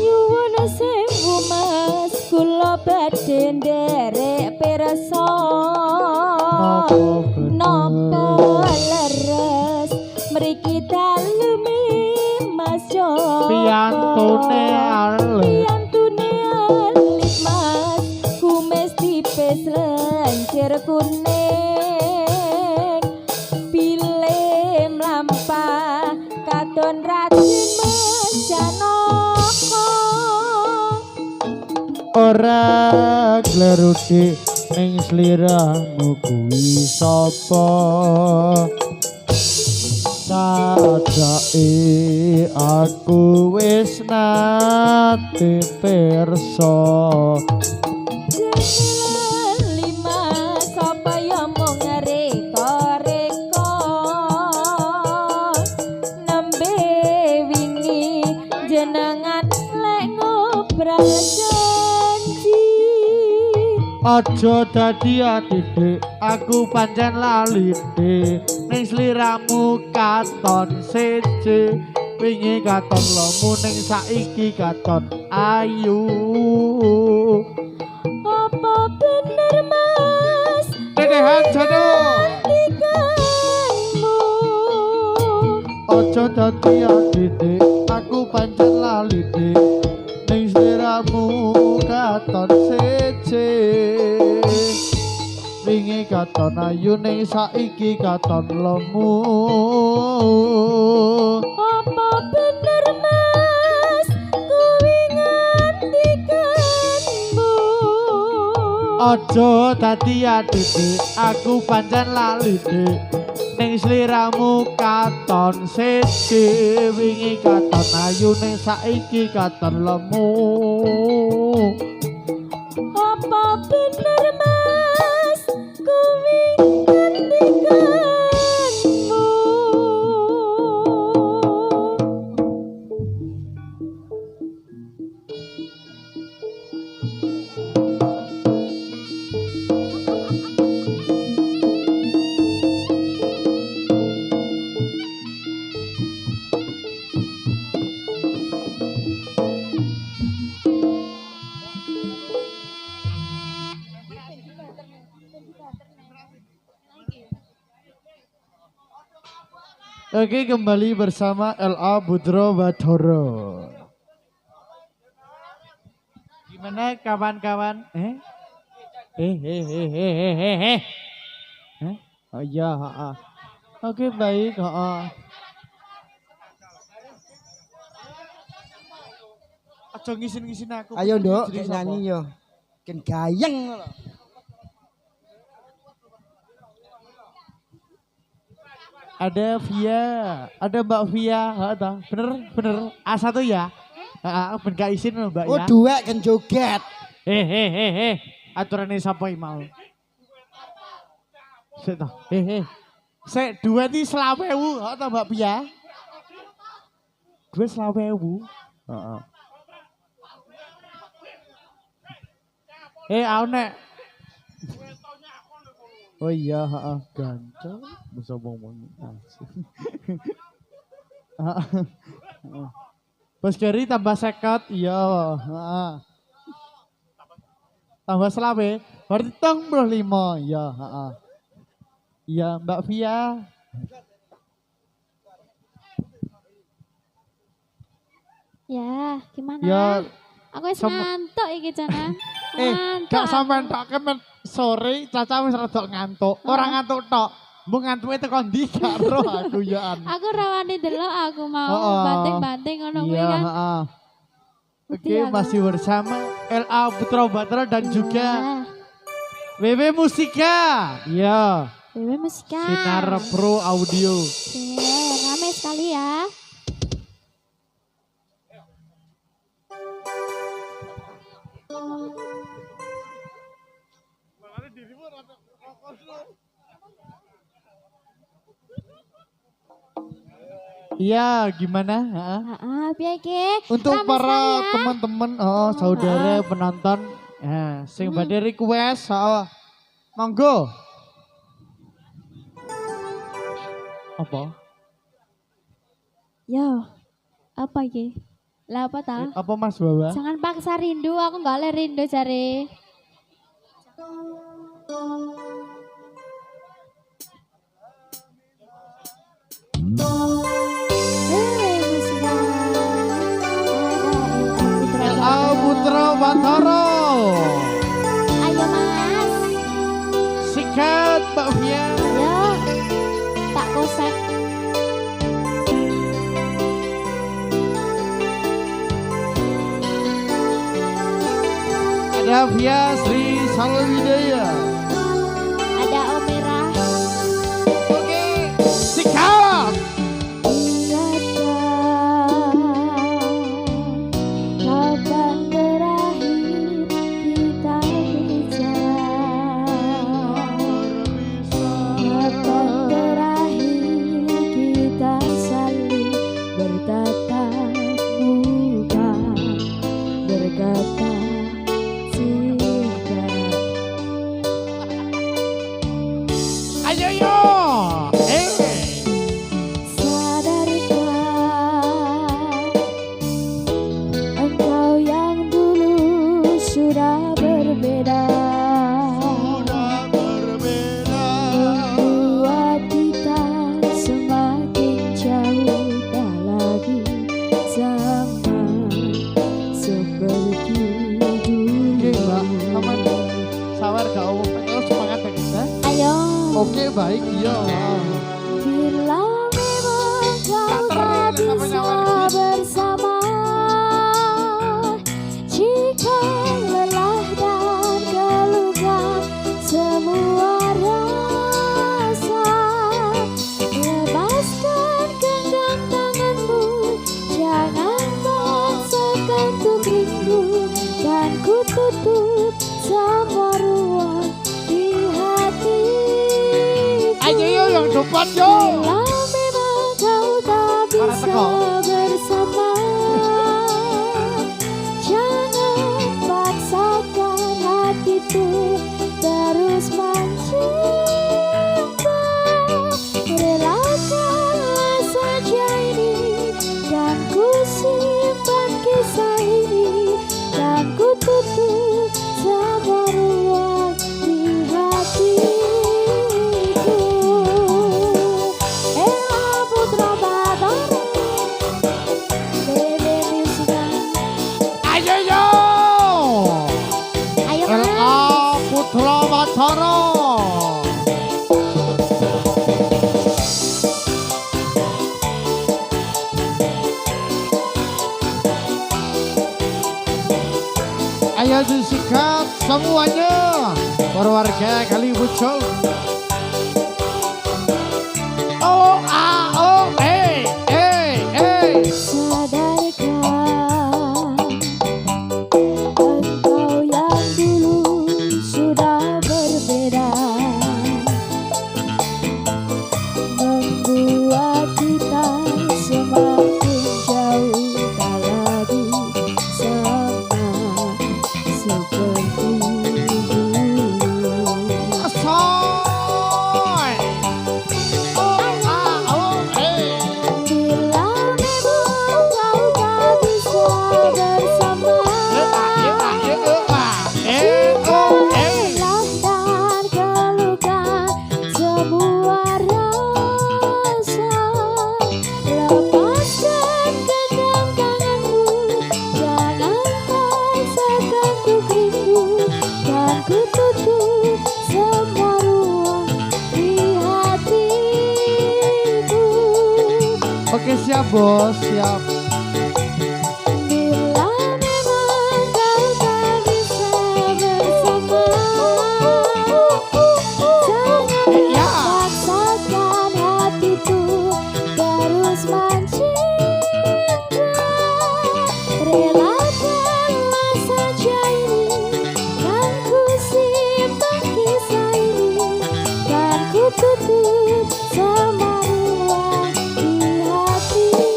Nyuwun sewu mas kula badhe nderek pirsa napa leres mriki daleme mas Joko piyantune alit piyantune alit mas kumis tipis lencir kuning pilih mlampah katon raden mas Janaka ora gleruti ning sliramu kuwi sapa sadake aku wis nate pirsa lima sapa yang mau ngereka-reka nembe wingi jenengan lek ngobrol janji aja dadi ati Dik, aku pancen lali Dik. Ning sliramu katon siji wingi katon lemu ning saiki katon ayu apa bener mas Dedehan jado ngandikanmu? aja dadi ati Dik, aku pancen lali Dik. Ning sliramu katon siji wingi katon ayu ning saiki katon lemu Apa bener mas kuwi ngandikanmu? aja dadi ati Dik, aku pancen lali Dik. Ning sliramu katon siji wingi katon ayu ning saiki katon lemu Apa bener mas kuwi ngandikanmu? Oke, kembali bersama LA Budro Bathara. Gimana kawan-kawan? Eh? Oh iya, Oke, baik, Aja ngisin-ngisin aku. Ayo nduk, Jadi kayak sapa? nyanyi yo. Ken gayeng ngono. Ada Via, ada Mbak Via, bener, A1 ya, ben gak izin loh Mbak Oh, ya. duet kan joget. Aturannya siapa yang mau? Sik toh, Sik dua ini 20.000, atau Mbak Via? Gue 20.000. Aku nek. Oh iya, ganteng, bisa ngomong asik. Bos Gary tambah 50, iya. Heeh. Tambah selawe, berarti 35, iya, heeh. Iya, Mbak Via. Ya, gimana? Ya, Aku wis sama- ngantuk iki Jana. gak sampean tok kemen sore Caca wis rada ngantuk. Ora ngantuk tok. Mbok ngantuke teko ndi gak roh aku ya an. Aku rawani delok aku mau Heeh. banting-banting ngono kuwi Iya, kan. heeh. Oke, Ngerti aku. masih bersama LA Putra Batara dan juga WW Musika. Iya, Dewe Musika. Sinar Pro Audio. Oke, rame sekali ya. Iya, gimana? Heeh. Heeh, piye iki? Untuk Rame para sekali ya. teman-teman, saudara penonton, sing badhe request, monggo. Apa? Yo, apa iki? Lah apa ta? Apa Mas Bawa? Jangan paksa rindu, aku nggak oleh rindu jare. LA Putra Batara. Ayo Mas, Sikat Mbak Fia. yo, tak kosek. Ada Fia Sri Salwidaya. Ada Omera. Oke, sikat. Kapan terakhir kita bicara? Kapan terakhir kita saling bertatap muka, berkata cinta. Ayo yo. Sadarkah engkau yang dulu sudah berbeda, Sudah berbeda. membuat kita semakin jauh, tak lagi sama seperti Oke, Mbak. Aman. dulu. Sabar gak apa terus semangat ya kita. Ayo, Oke, baik iya. bila memang kau tak bisa bersama, jika lelah dan keluhan semua rasa, lepaskan genggam tanganmu, jangan paksakan untuk rindu, dan ku tutup semua ruang di hatiku. Ayo yo yang depan yo. Bila memang kau tak Para bisa teko. bersama, jangan paksakan hatiku terus mencinta. Relakanlah saja ini, dan ku simpan kisah ini, dan ku tutup semua ruang di hatiku. LA Putra Batara, Bebe Musika. Ayo yo. Ayo LA Mas, Putra Batara. Ayo disikat semuanya. Para warga kali muncul. Oh, ah, oh, sadarkah engkau yang dulu sudah berbeda, membuat kita semakin jauh, tak lagi sama seperti dulu. Asal. bos, siap. Bila memang kau tak bisa bersama, jangan paksakan hatiku terus mencinta. Relakanlah saja ini, kan ku simpan kisah ini, kan ku tutup sama ruang di hatiku.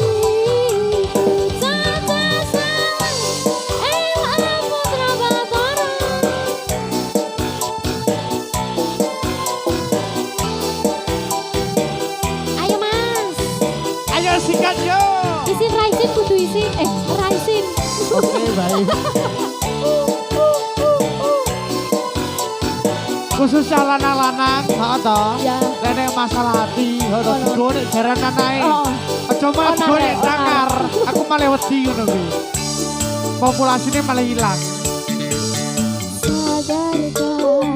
Ayo mas, Ayo sikat yo. isin raisin kudu isin, raisin. Oke, baik. Khusus lanang-lanang, heeh to. Ya. Nek masalah hati, heeh to digo nek jaranan ae. Oh, Aja malah Oh, golek nah, cakar. Aku malah wedi ngono kuwi. Populasine malah hilang. sadarkah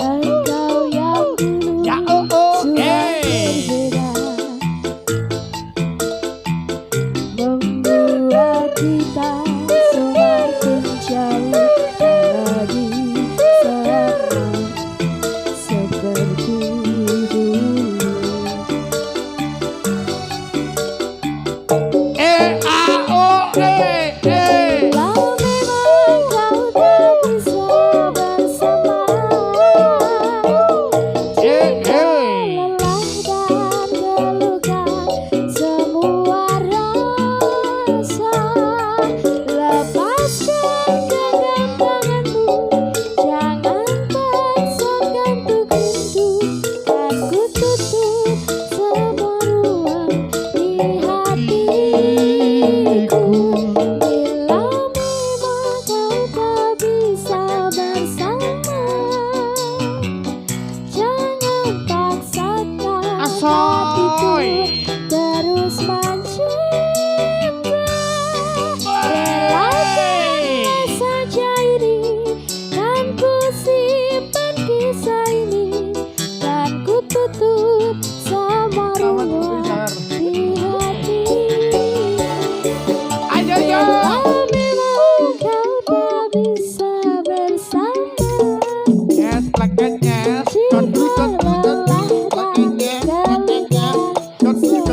engkau yang dulu Ya oh, sudah berbeda, membuat kita semakin jauh tak lagi sama seperti dulu. Kalau memang kau tak bisa bersama, lelah dan gelukan semua rasa, lepaskan kegantenganmu, jangan paksakan untuk rindu, kan ku tutup semua ruang di hatiku. Bila memang kau tak bisa bersama, jangan paksakan hatiku terus mencinta. Relakanlah saja ini, kan ku simpan kisah ini, kan ku tutup sama ruang di hatiku. Ayo yo. Kalau memang kau tak bisa bersama, Yes, plakenya. jika lelah dan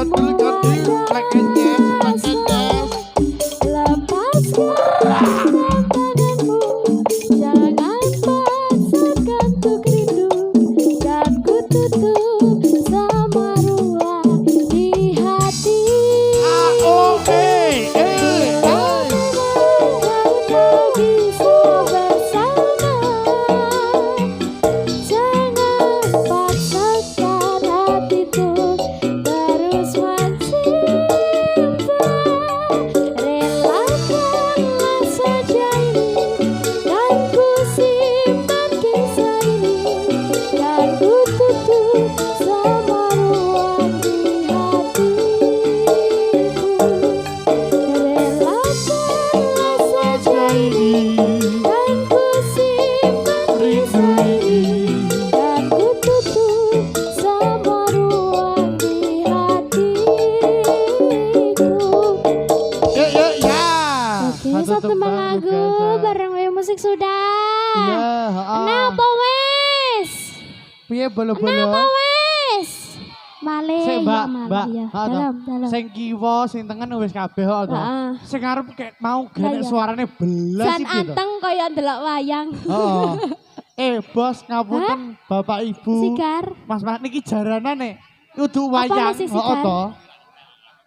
gelukan Plakenya. lepaskan tanganmu, jangan paksakan untuk rindu, kan ku tutup sama ruang di hati. Kalau memang kau tak bisa bersama, jangan paksakan hatiku terus mencinta. Relakanlah saja ini, kan ku simpan kisah ini, kan ku tutup sama ruang di hatiku. Relakanlah saja ini, kan ku simpan kisah ini, kan ku tutup sama ruang di hatiku. Yuk yuk ya. Oke, satu lagu bareng Wayu Musik sudah. Napa wes? Piye Napa bolo-bolo? wes? Malih Sik, ya Mbak, malih Mbak. ya. Ha, toh. Dalam. Sing kiwa, sing tengen wis kabeh kok to. Heeh. Sing ngarep kayak mau Lah, gene iya. suarane belas Jan iki to. anteng kaya ndelok wayang. Heeh. Bos, ngapunten Bapak Ibu. Sigar, Mas niki jaranan nek kudu Apa wayang, masih heeh sigar? to.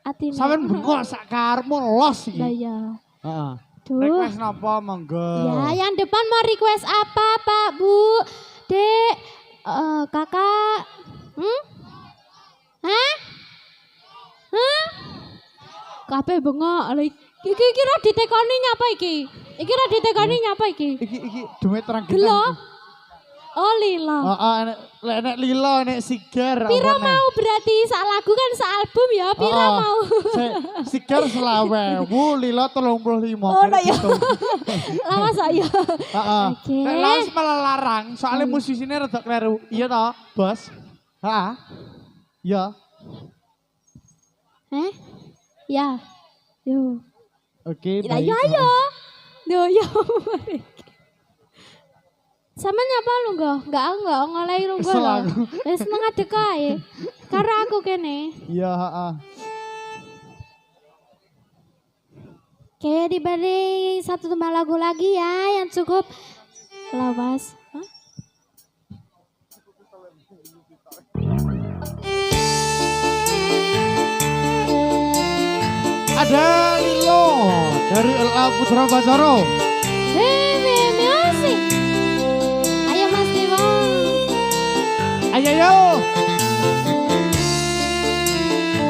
atine. Sampeyan bengok sak karepmu los iki. Lah ya. Heeh. Duh. Request napa monggo. Ya, yang depan mau request apa, Pak, Bu? Dek, Kakak. Hah? Kabeh bengok. Lha iki ra ditekoni nyapa iki? Iki ra ditekoni nyapa iki? Iki duwe terang Gelo. Oh, lila. Heeh, nek lila nek sigar. Piro apa nek? mau berarti sak lagu kan sak album ya, piro Heeh. mau? Sigar 20.000, lila 35. Oh, lah ya. gitu. Lama saya. Heeh. Oke. Nek lawas malah larang, soalnya musisinya rada kleru. Iya toh, Bos? Heeh. Iya. Eh? Ya. Yo. Oke, Ya baik. ya ya. Yo yo. Sama nyapa lu enggak ngoleh lu Kesel lo. aku. Wis ngadeg kae. Karo aku kene. Iya, heeh. Oke, diberi satu tembang lagu lagi ya yang cukup lawas. Hah? Ada Lilo dari LA Putra Bacaro. Music. Ayo Mas Dewa. Ayo yo.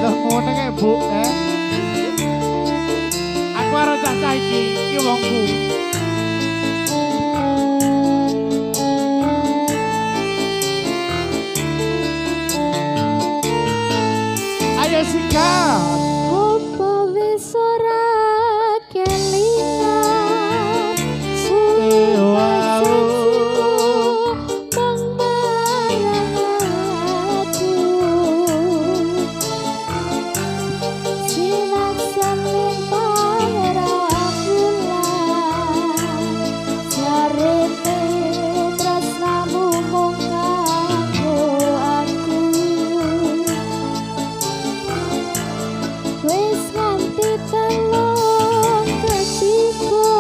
Lah ngono kae, Bu, Aku arep cacah iki wongku. Ayo sikat. Apa wis ora kelingan sumpah janjimu mengmarang aku sinak saling parabulan jarene tresnamu mung kanggo aku. Wis nganti telung ketiga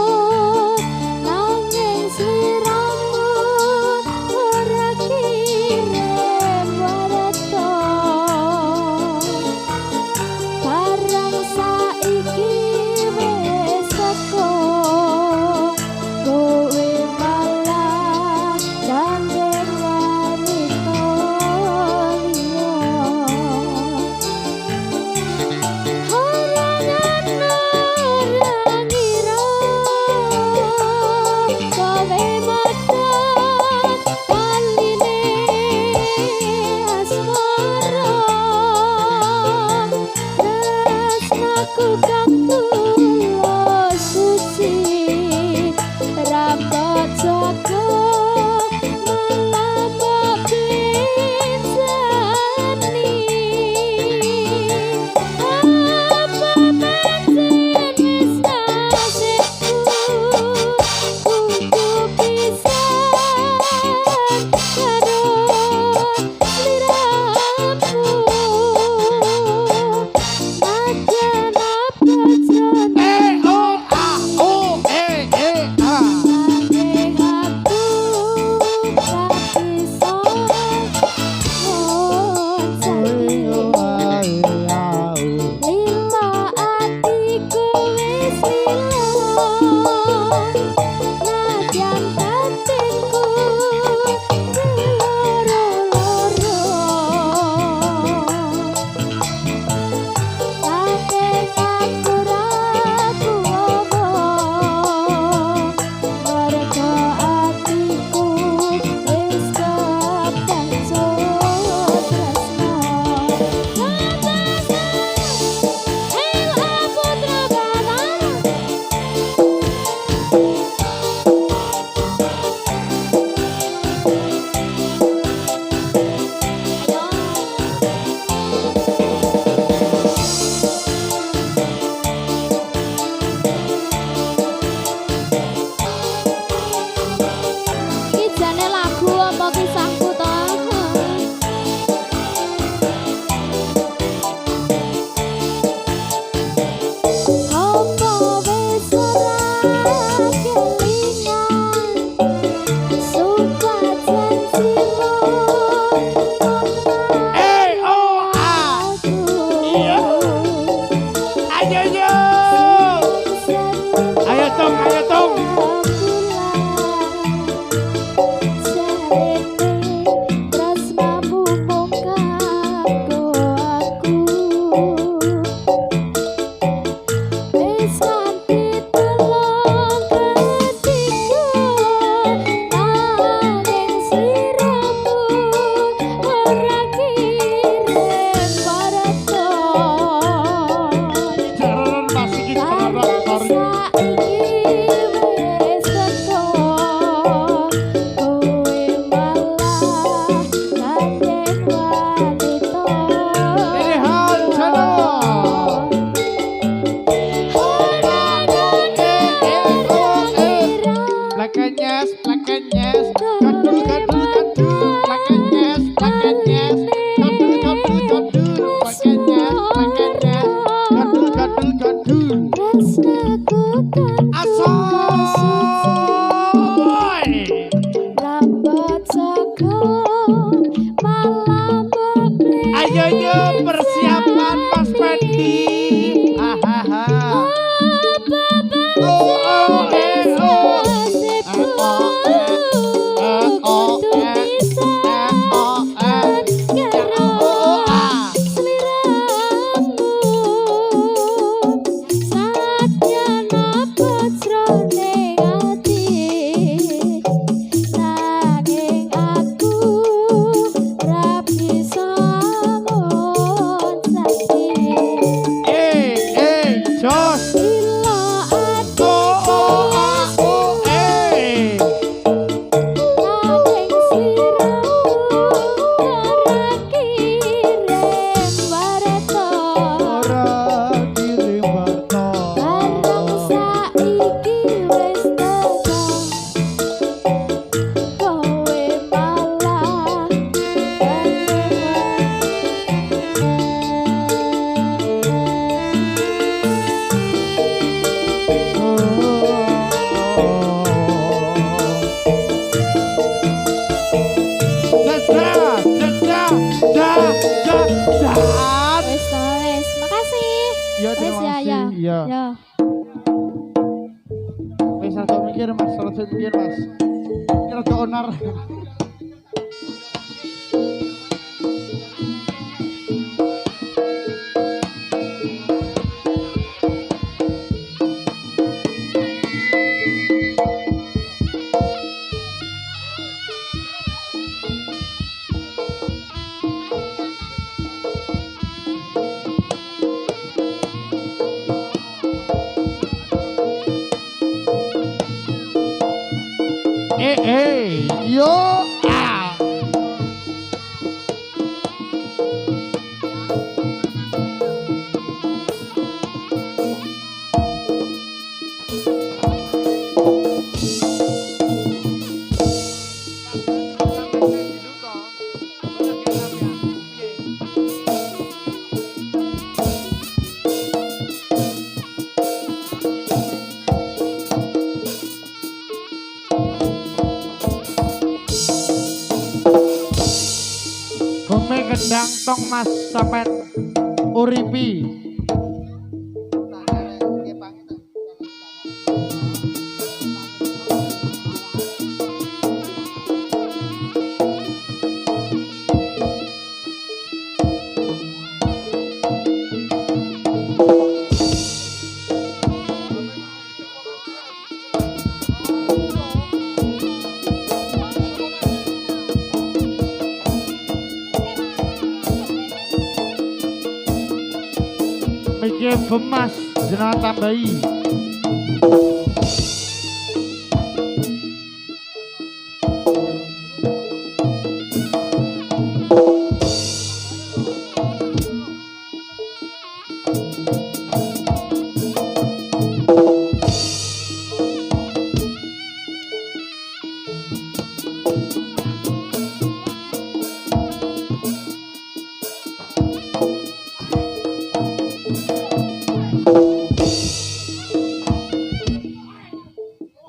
nanging sliramu ora kirim warta. Barang saiki wis teko kowe malah gandeng wanita liya. Saiki Asoy. Rambut Joko malam berbeda. Ayo yo persiapan Mas Fendi. Hahaha. Jos. Ya, terima kasih. Iya. Ya. Wis rada mikir Mas, rada mikir Mas. Rada onar. Yo ah. Gome gendang tong Mas sampean uripi. Mikir bemas jenengan tambahi.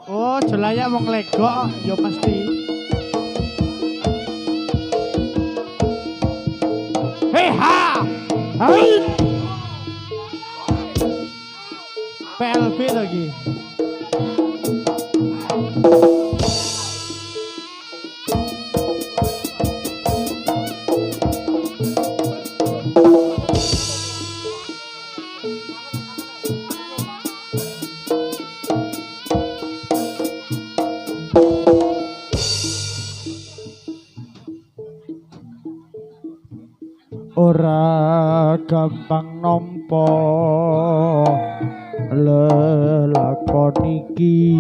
Oh, jelaya wong legok ya mesti. Hei ha. Hai. PLB lagi. Ora gampang nampa lelakon iki,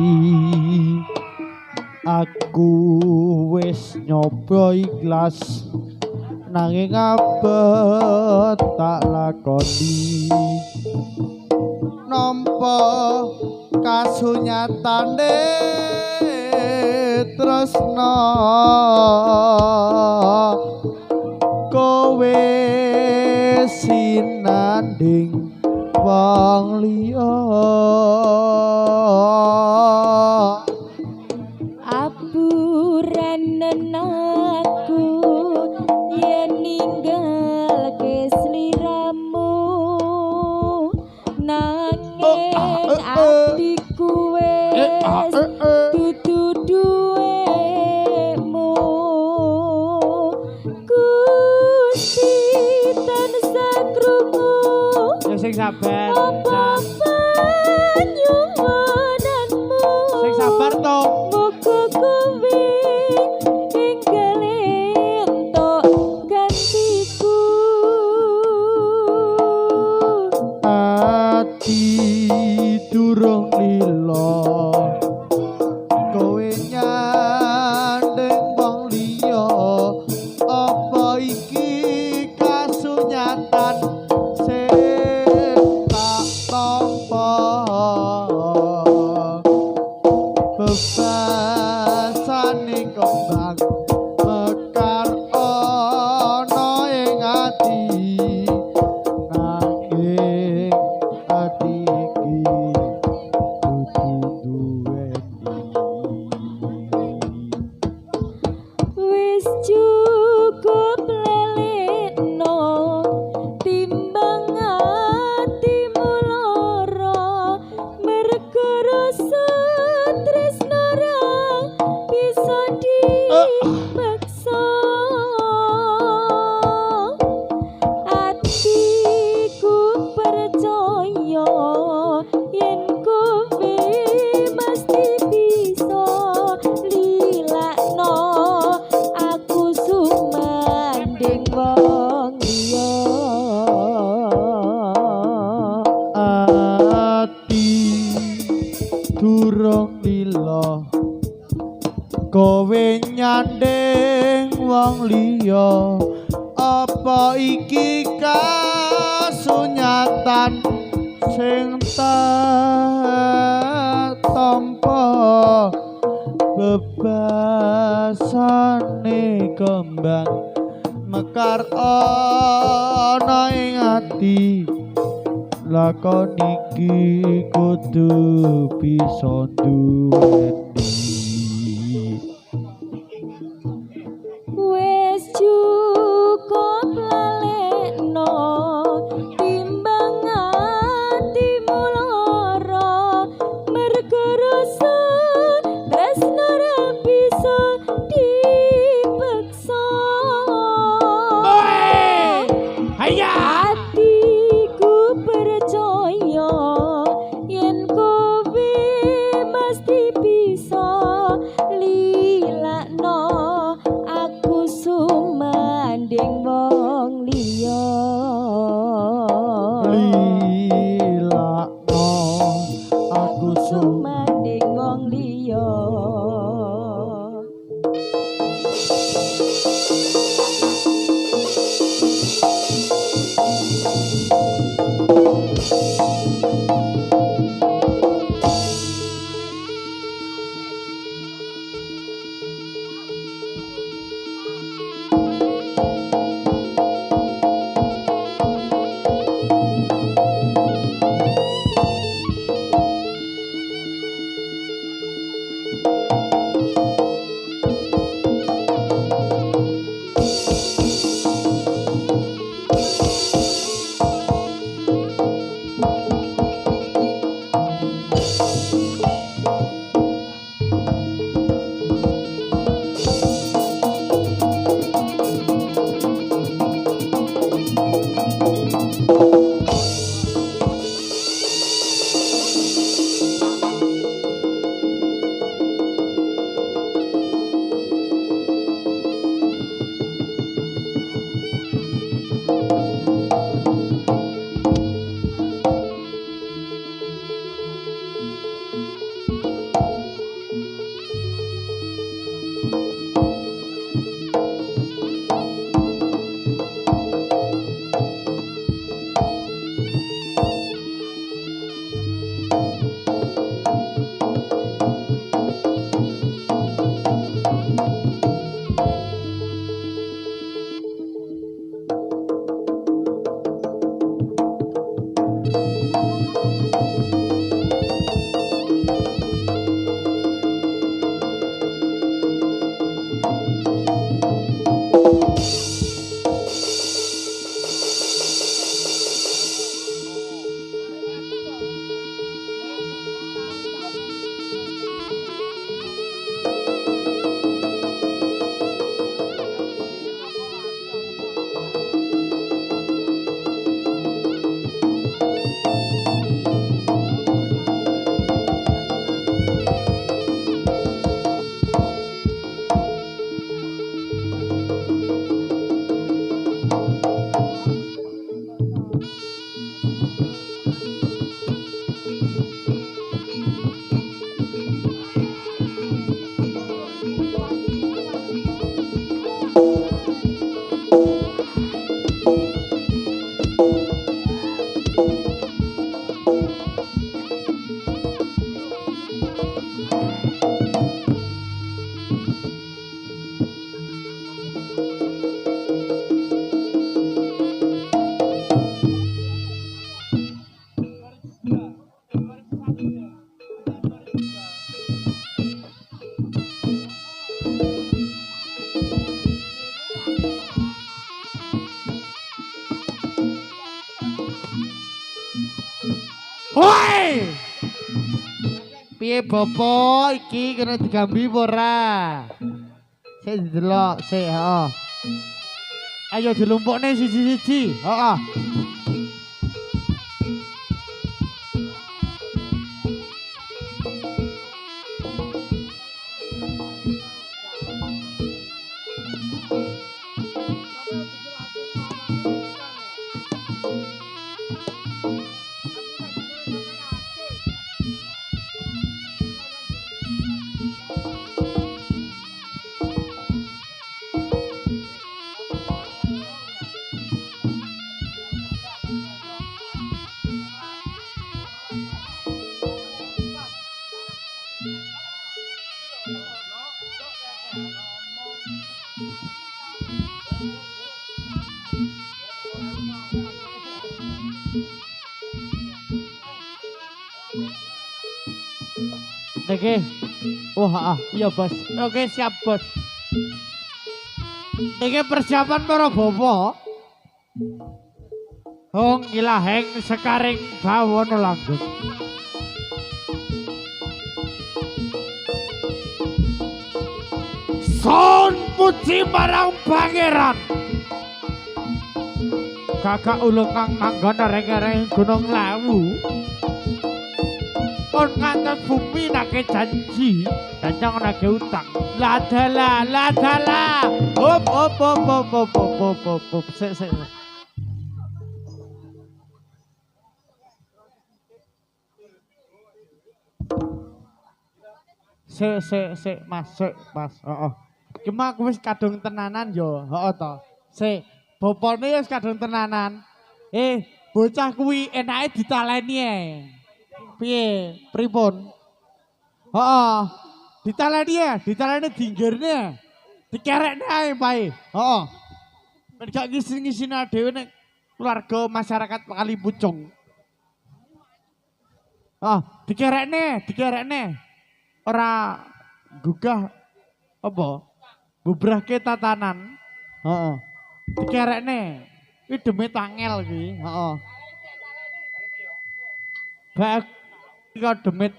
aku wis nyoba ikhlas nanging abot tak lakoni nampa kasunyatane tresna kowe sinanding wong liya. nanging atiku wis dudu duwemu Gusti tansah krungu Ya sing sabar. apa panyuwunanmu Sing sabar to. muga kowe enggal entuk gantiku ati durung lila kowe nyandeng wong liya apa iki kasunyatan sing tak tampa bebasane kembang mekar ana ing ati nanging ati iki dudu duweni wis cukup lelekno timbang atimu lara merga rasa tresno ra bisa dipaksa atiku percaya yen kowe mesti bisa lilakno aku sumanding wong liya ati durung lila kowe nyandeng wong liya apa iki kasunyatan sing tak tampa bebasane kembang mekar ana ing ati lakon iki kudu bisa duweni wis cukup lalekno timbang atimu lara merga rasa tresno ra bisa dipaksa Haya. atiku percaya yen kowe mesti bisa lilakno aku sumanding wong liya lilakno aku sumanding wong liya Piye bopo iki kena digambi apa ora? Sik delok, sik, heeh. Ayo dilumpukne siji-siji, heeh. Oke. Oh, iya bos. Oke siap bos. Iki persiapan para bapak. Hong ilaheng sekaring bawana langgeng. Son puji marang pangeran. Kakak ulung kang manggon areng-areng Gunung Lawu. Kon ngantos bumi nake janji, danjang nake utang. Ladala, ladala. Hop. Sik. Sik, Mas. Heeh. Ki mak wis kadung tenanan yo, heeh to. Sik, bapane wis kadung tenanan. Bocah kuwi enake ditaleni ae. Piye? Pripun? Heeh. Ditaleni dinggirne. Dikerekne ae bae. Heeh. Ben gak ngisi-ngisine dhewe nek keluarga masyarakat Kali Pucung. Dikerekne. Ora gugah apa? Bubrahke tatanan. Heeh. Dikerekne. Kuwi demit angel kuwi, heeh. Bak kok demit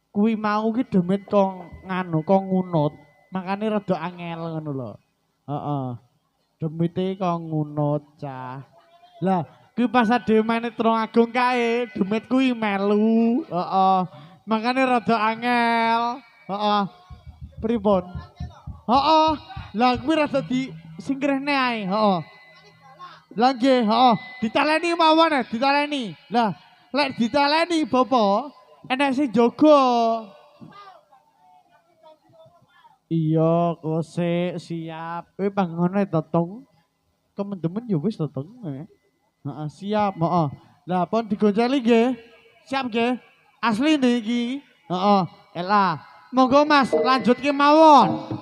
kuwi mau ki demit kok ngunut. Makane rada angel ngono lho. Heeh. Demite kok ngunut cah. Lah, kuwi pas ade maine Trong Agung kae, demit kuwi melu. Heeh. Makane rada angel. Heeh. Pripun? Heeh. Lah kuwi rada di singkrehne ae, heeh. Lah nggih, heeh. Ditaleni mawon, ditaleni. Lah, lek ditaleni Bapak, enek sing jaga. Iya, kok siap. Kowe panggono to, Tung. Temen-temen ya wis to, Tung. Heeh, siap, heeh. Lah pon digonceli nggih. Siap nggih. Asli niki. Heeh. Elah. Monggo Mas, lanjutke mawon.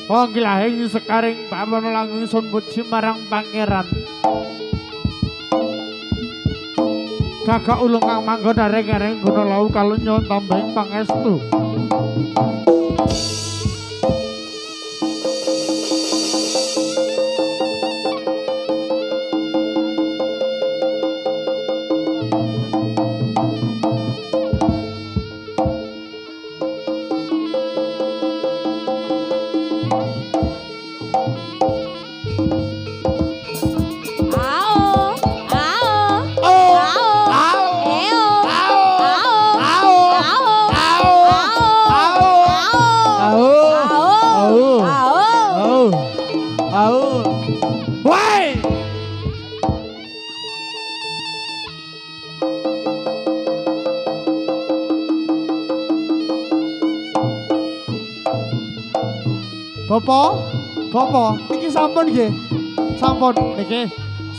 Panggilahing sekaring pamono langgeng sun puji marang pangeran. Kakak ulung kang manggon areng-areng Gunung Lawu kalon nyon tambahing pangestu. Bapak, iki sampun nggih. Sampun niki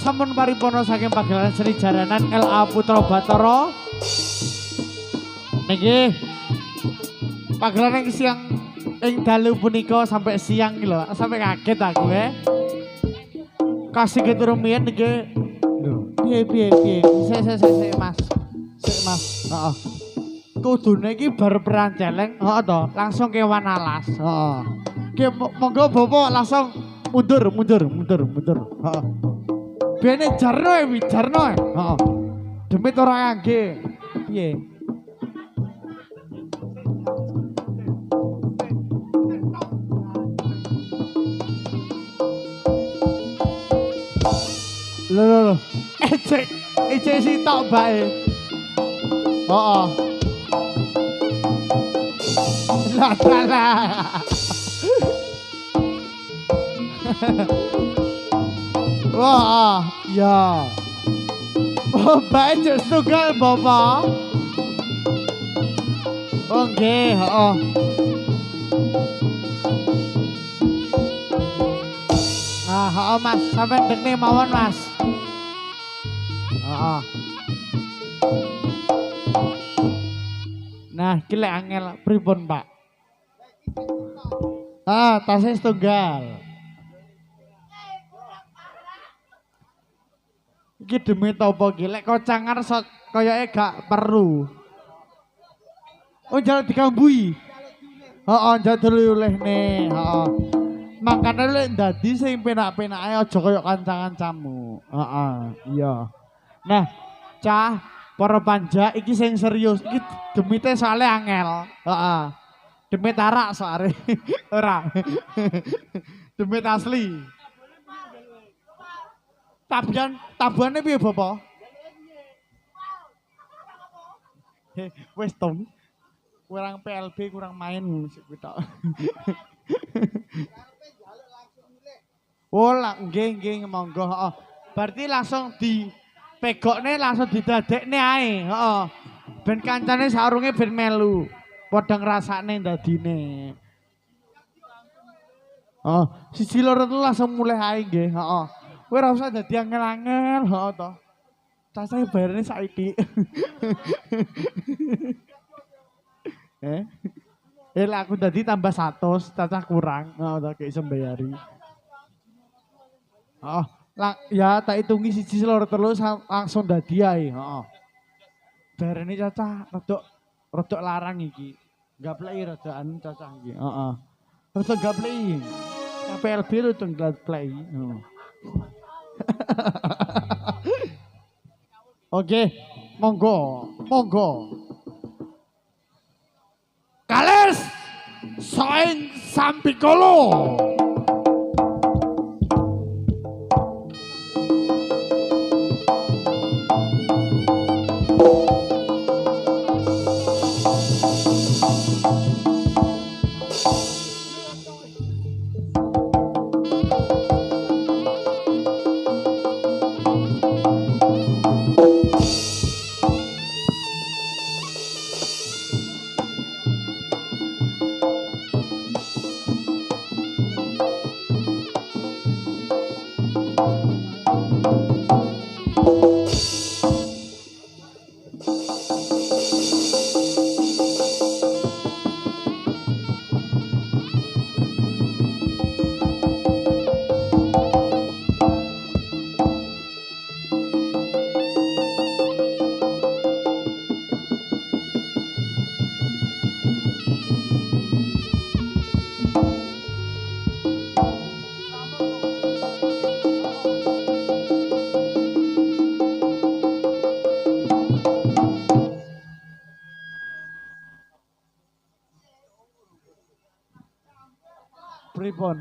sampun paripurna saking pagelaran seni jaranan LA Putra Bathara. Niki pagelaran iki siang ing dalu punika sampai siang iki lho, sampai kaget aku Kasih gitu rumiyin niki. Lho, piye. Sik Mas. Heeh. Kudune iki bar peran celeng, heeh to, langsung kewan alas. Heeh. Ki monggo Bapak langsung mundur. Heeh. Bene jarno jarno. Heeh. Demit ora ngangge. Piye? Loh. Ecek si tok bae. Heeh. Lah. Wah, ya. Oh, bae cek tunggal Bapak. Oh, nggih, heeh. Nah, Mas, sampai dekne mawon Mas. Nah, iki lek angel pripun, Pak? Tasnya setunggal. Iki demi topo iki lek kocangan koyoke gak perlu. Oh, njaluk dikambui. Heeh, njaluk diolehne, heeh. Makane lek dadi sing penak-penake aja kaya kanca-kancamu. Heeh, iya. Nah, cah para panja iki sing serius. Iki demite soalé angel. Heeh. Demit arak soare. Ora. Demit asli. Tabuane piye, Bapak? Wis tom. Kurang PLB, kurang main musik kita. Oh, nggih monggo, heeh. Berarti langsung dipegokne, langsung didadekne ae, heeh. Ben kancane sarunge ben melu. Padha ngrasakne dadine. Oh, siji loro telu langsung mulai ae nggih, heeh. Kowe ora usah dadi angel-angel, heeh to. Cacahe bayarane saiki. Lah aku tadi tambah 100, cacah kurang. Tak kayak sembayari. Ya tak hitungi siji loro telu langsung dadi ae, heeh. Barene cacah rodok larang iki. Gapleki rodaan cacah iki, heeh. Rodok gapleki. KPLB rodok gapleki. Oke, monggo. Kales Soeng Sampikolo. Pripun?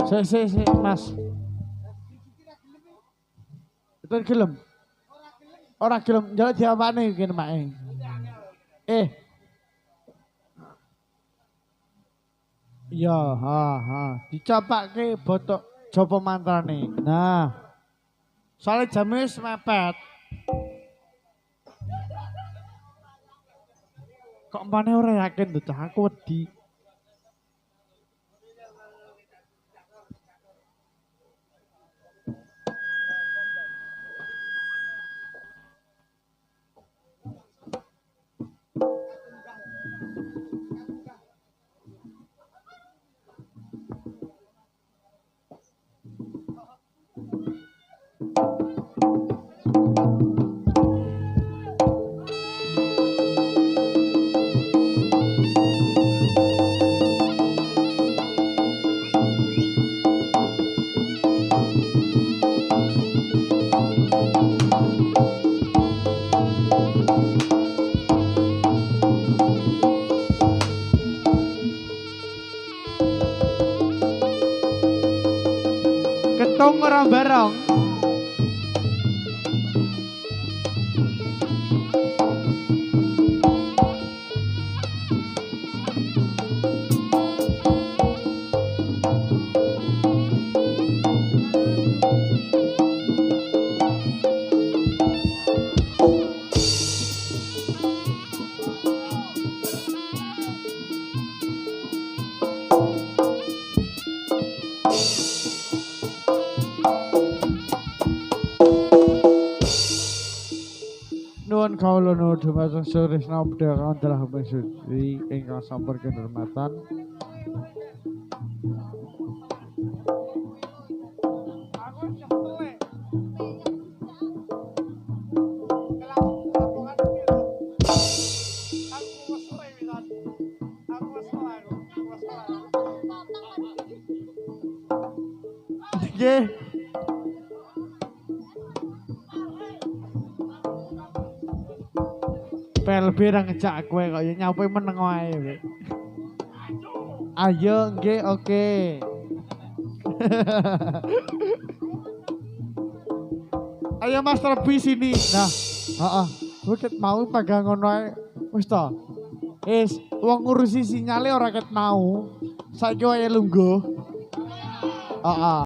Sik, Mas. Itu gelem. Ora gelem njaluk diapane iki make. Iya, dicapake botok japa mantrane. Nah. Soale jame wis mepet. Kok empane ora yakin to, Cah? Aku wedi. Untung ora bareng. Nuwun kawula nuwun dhumateng Surisna Bedhakan telah mesuci ingkang sampun kinurmatan. Nggih. PLB ra ngejak kowe kok ya nyapu meneng wae. Wek. Ayo nggih oke. Ayo Mas Terbi sini. Nah, heeh. Kowe ket mau pegang ngono ae. Wis to. Wong ngurusi sinyale ora ket mau. Saiki wae lungguh. Heeh.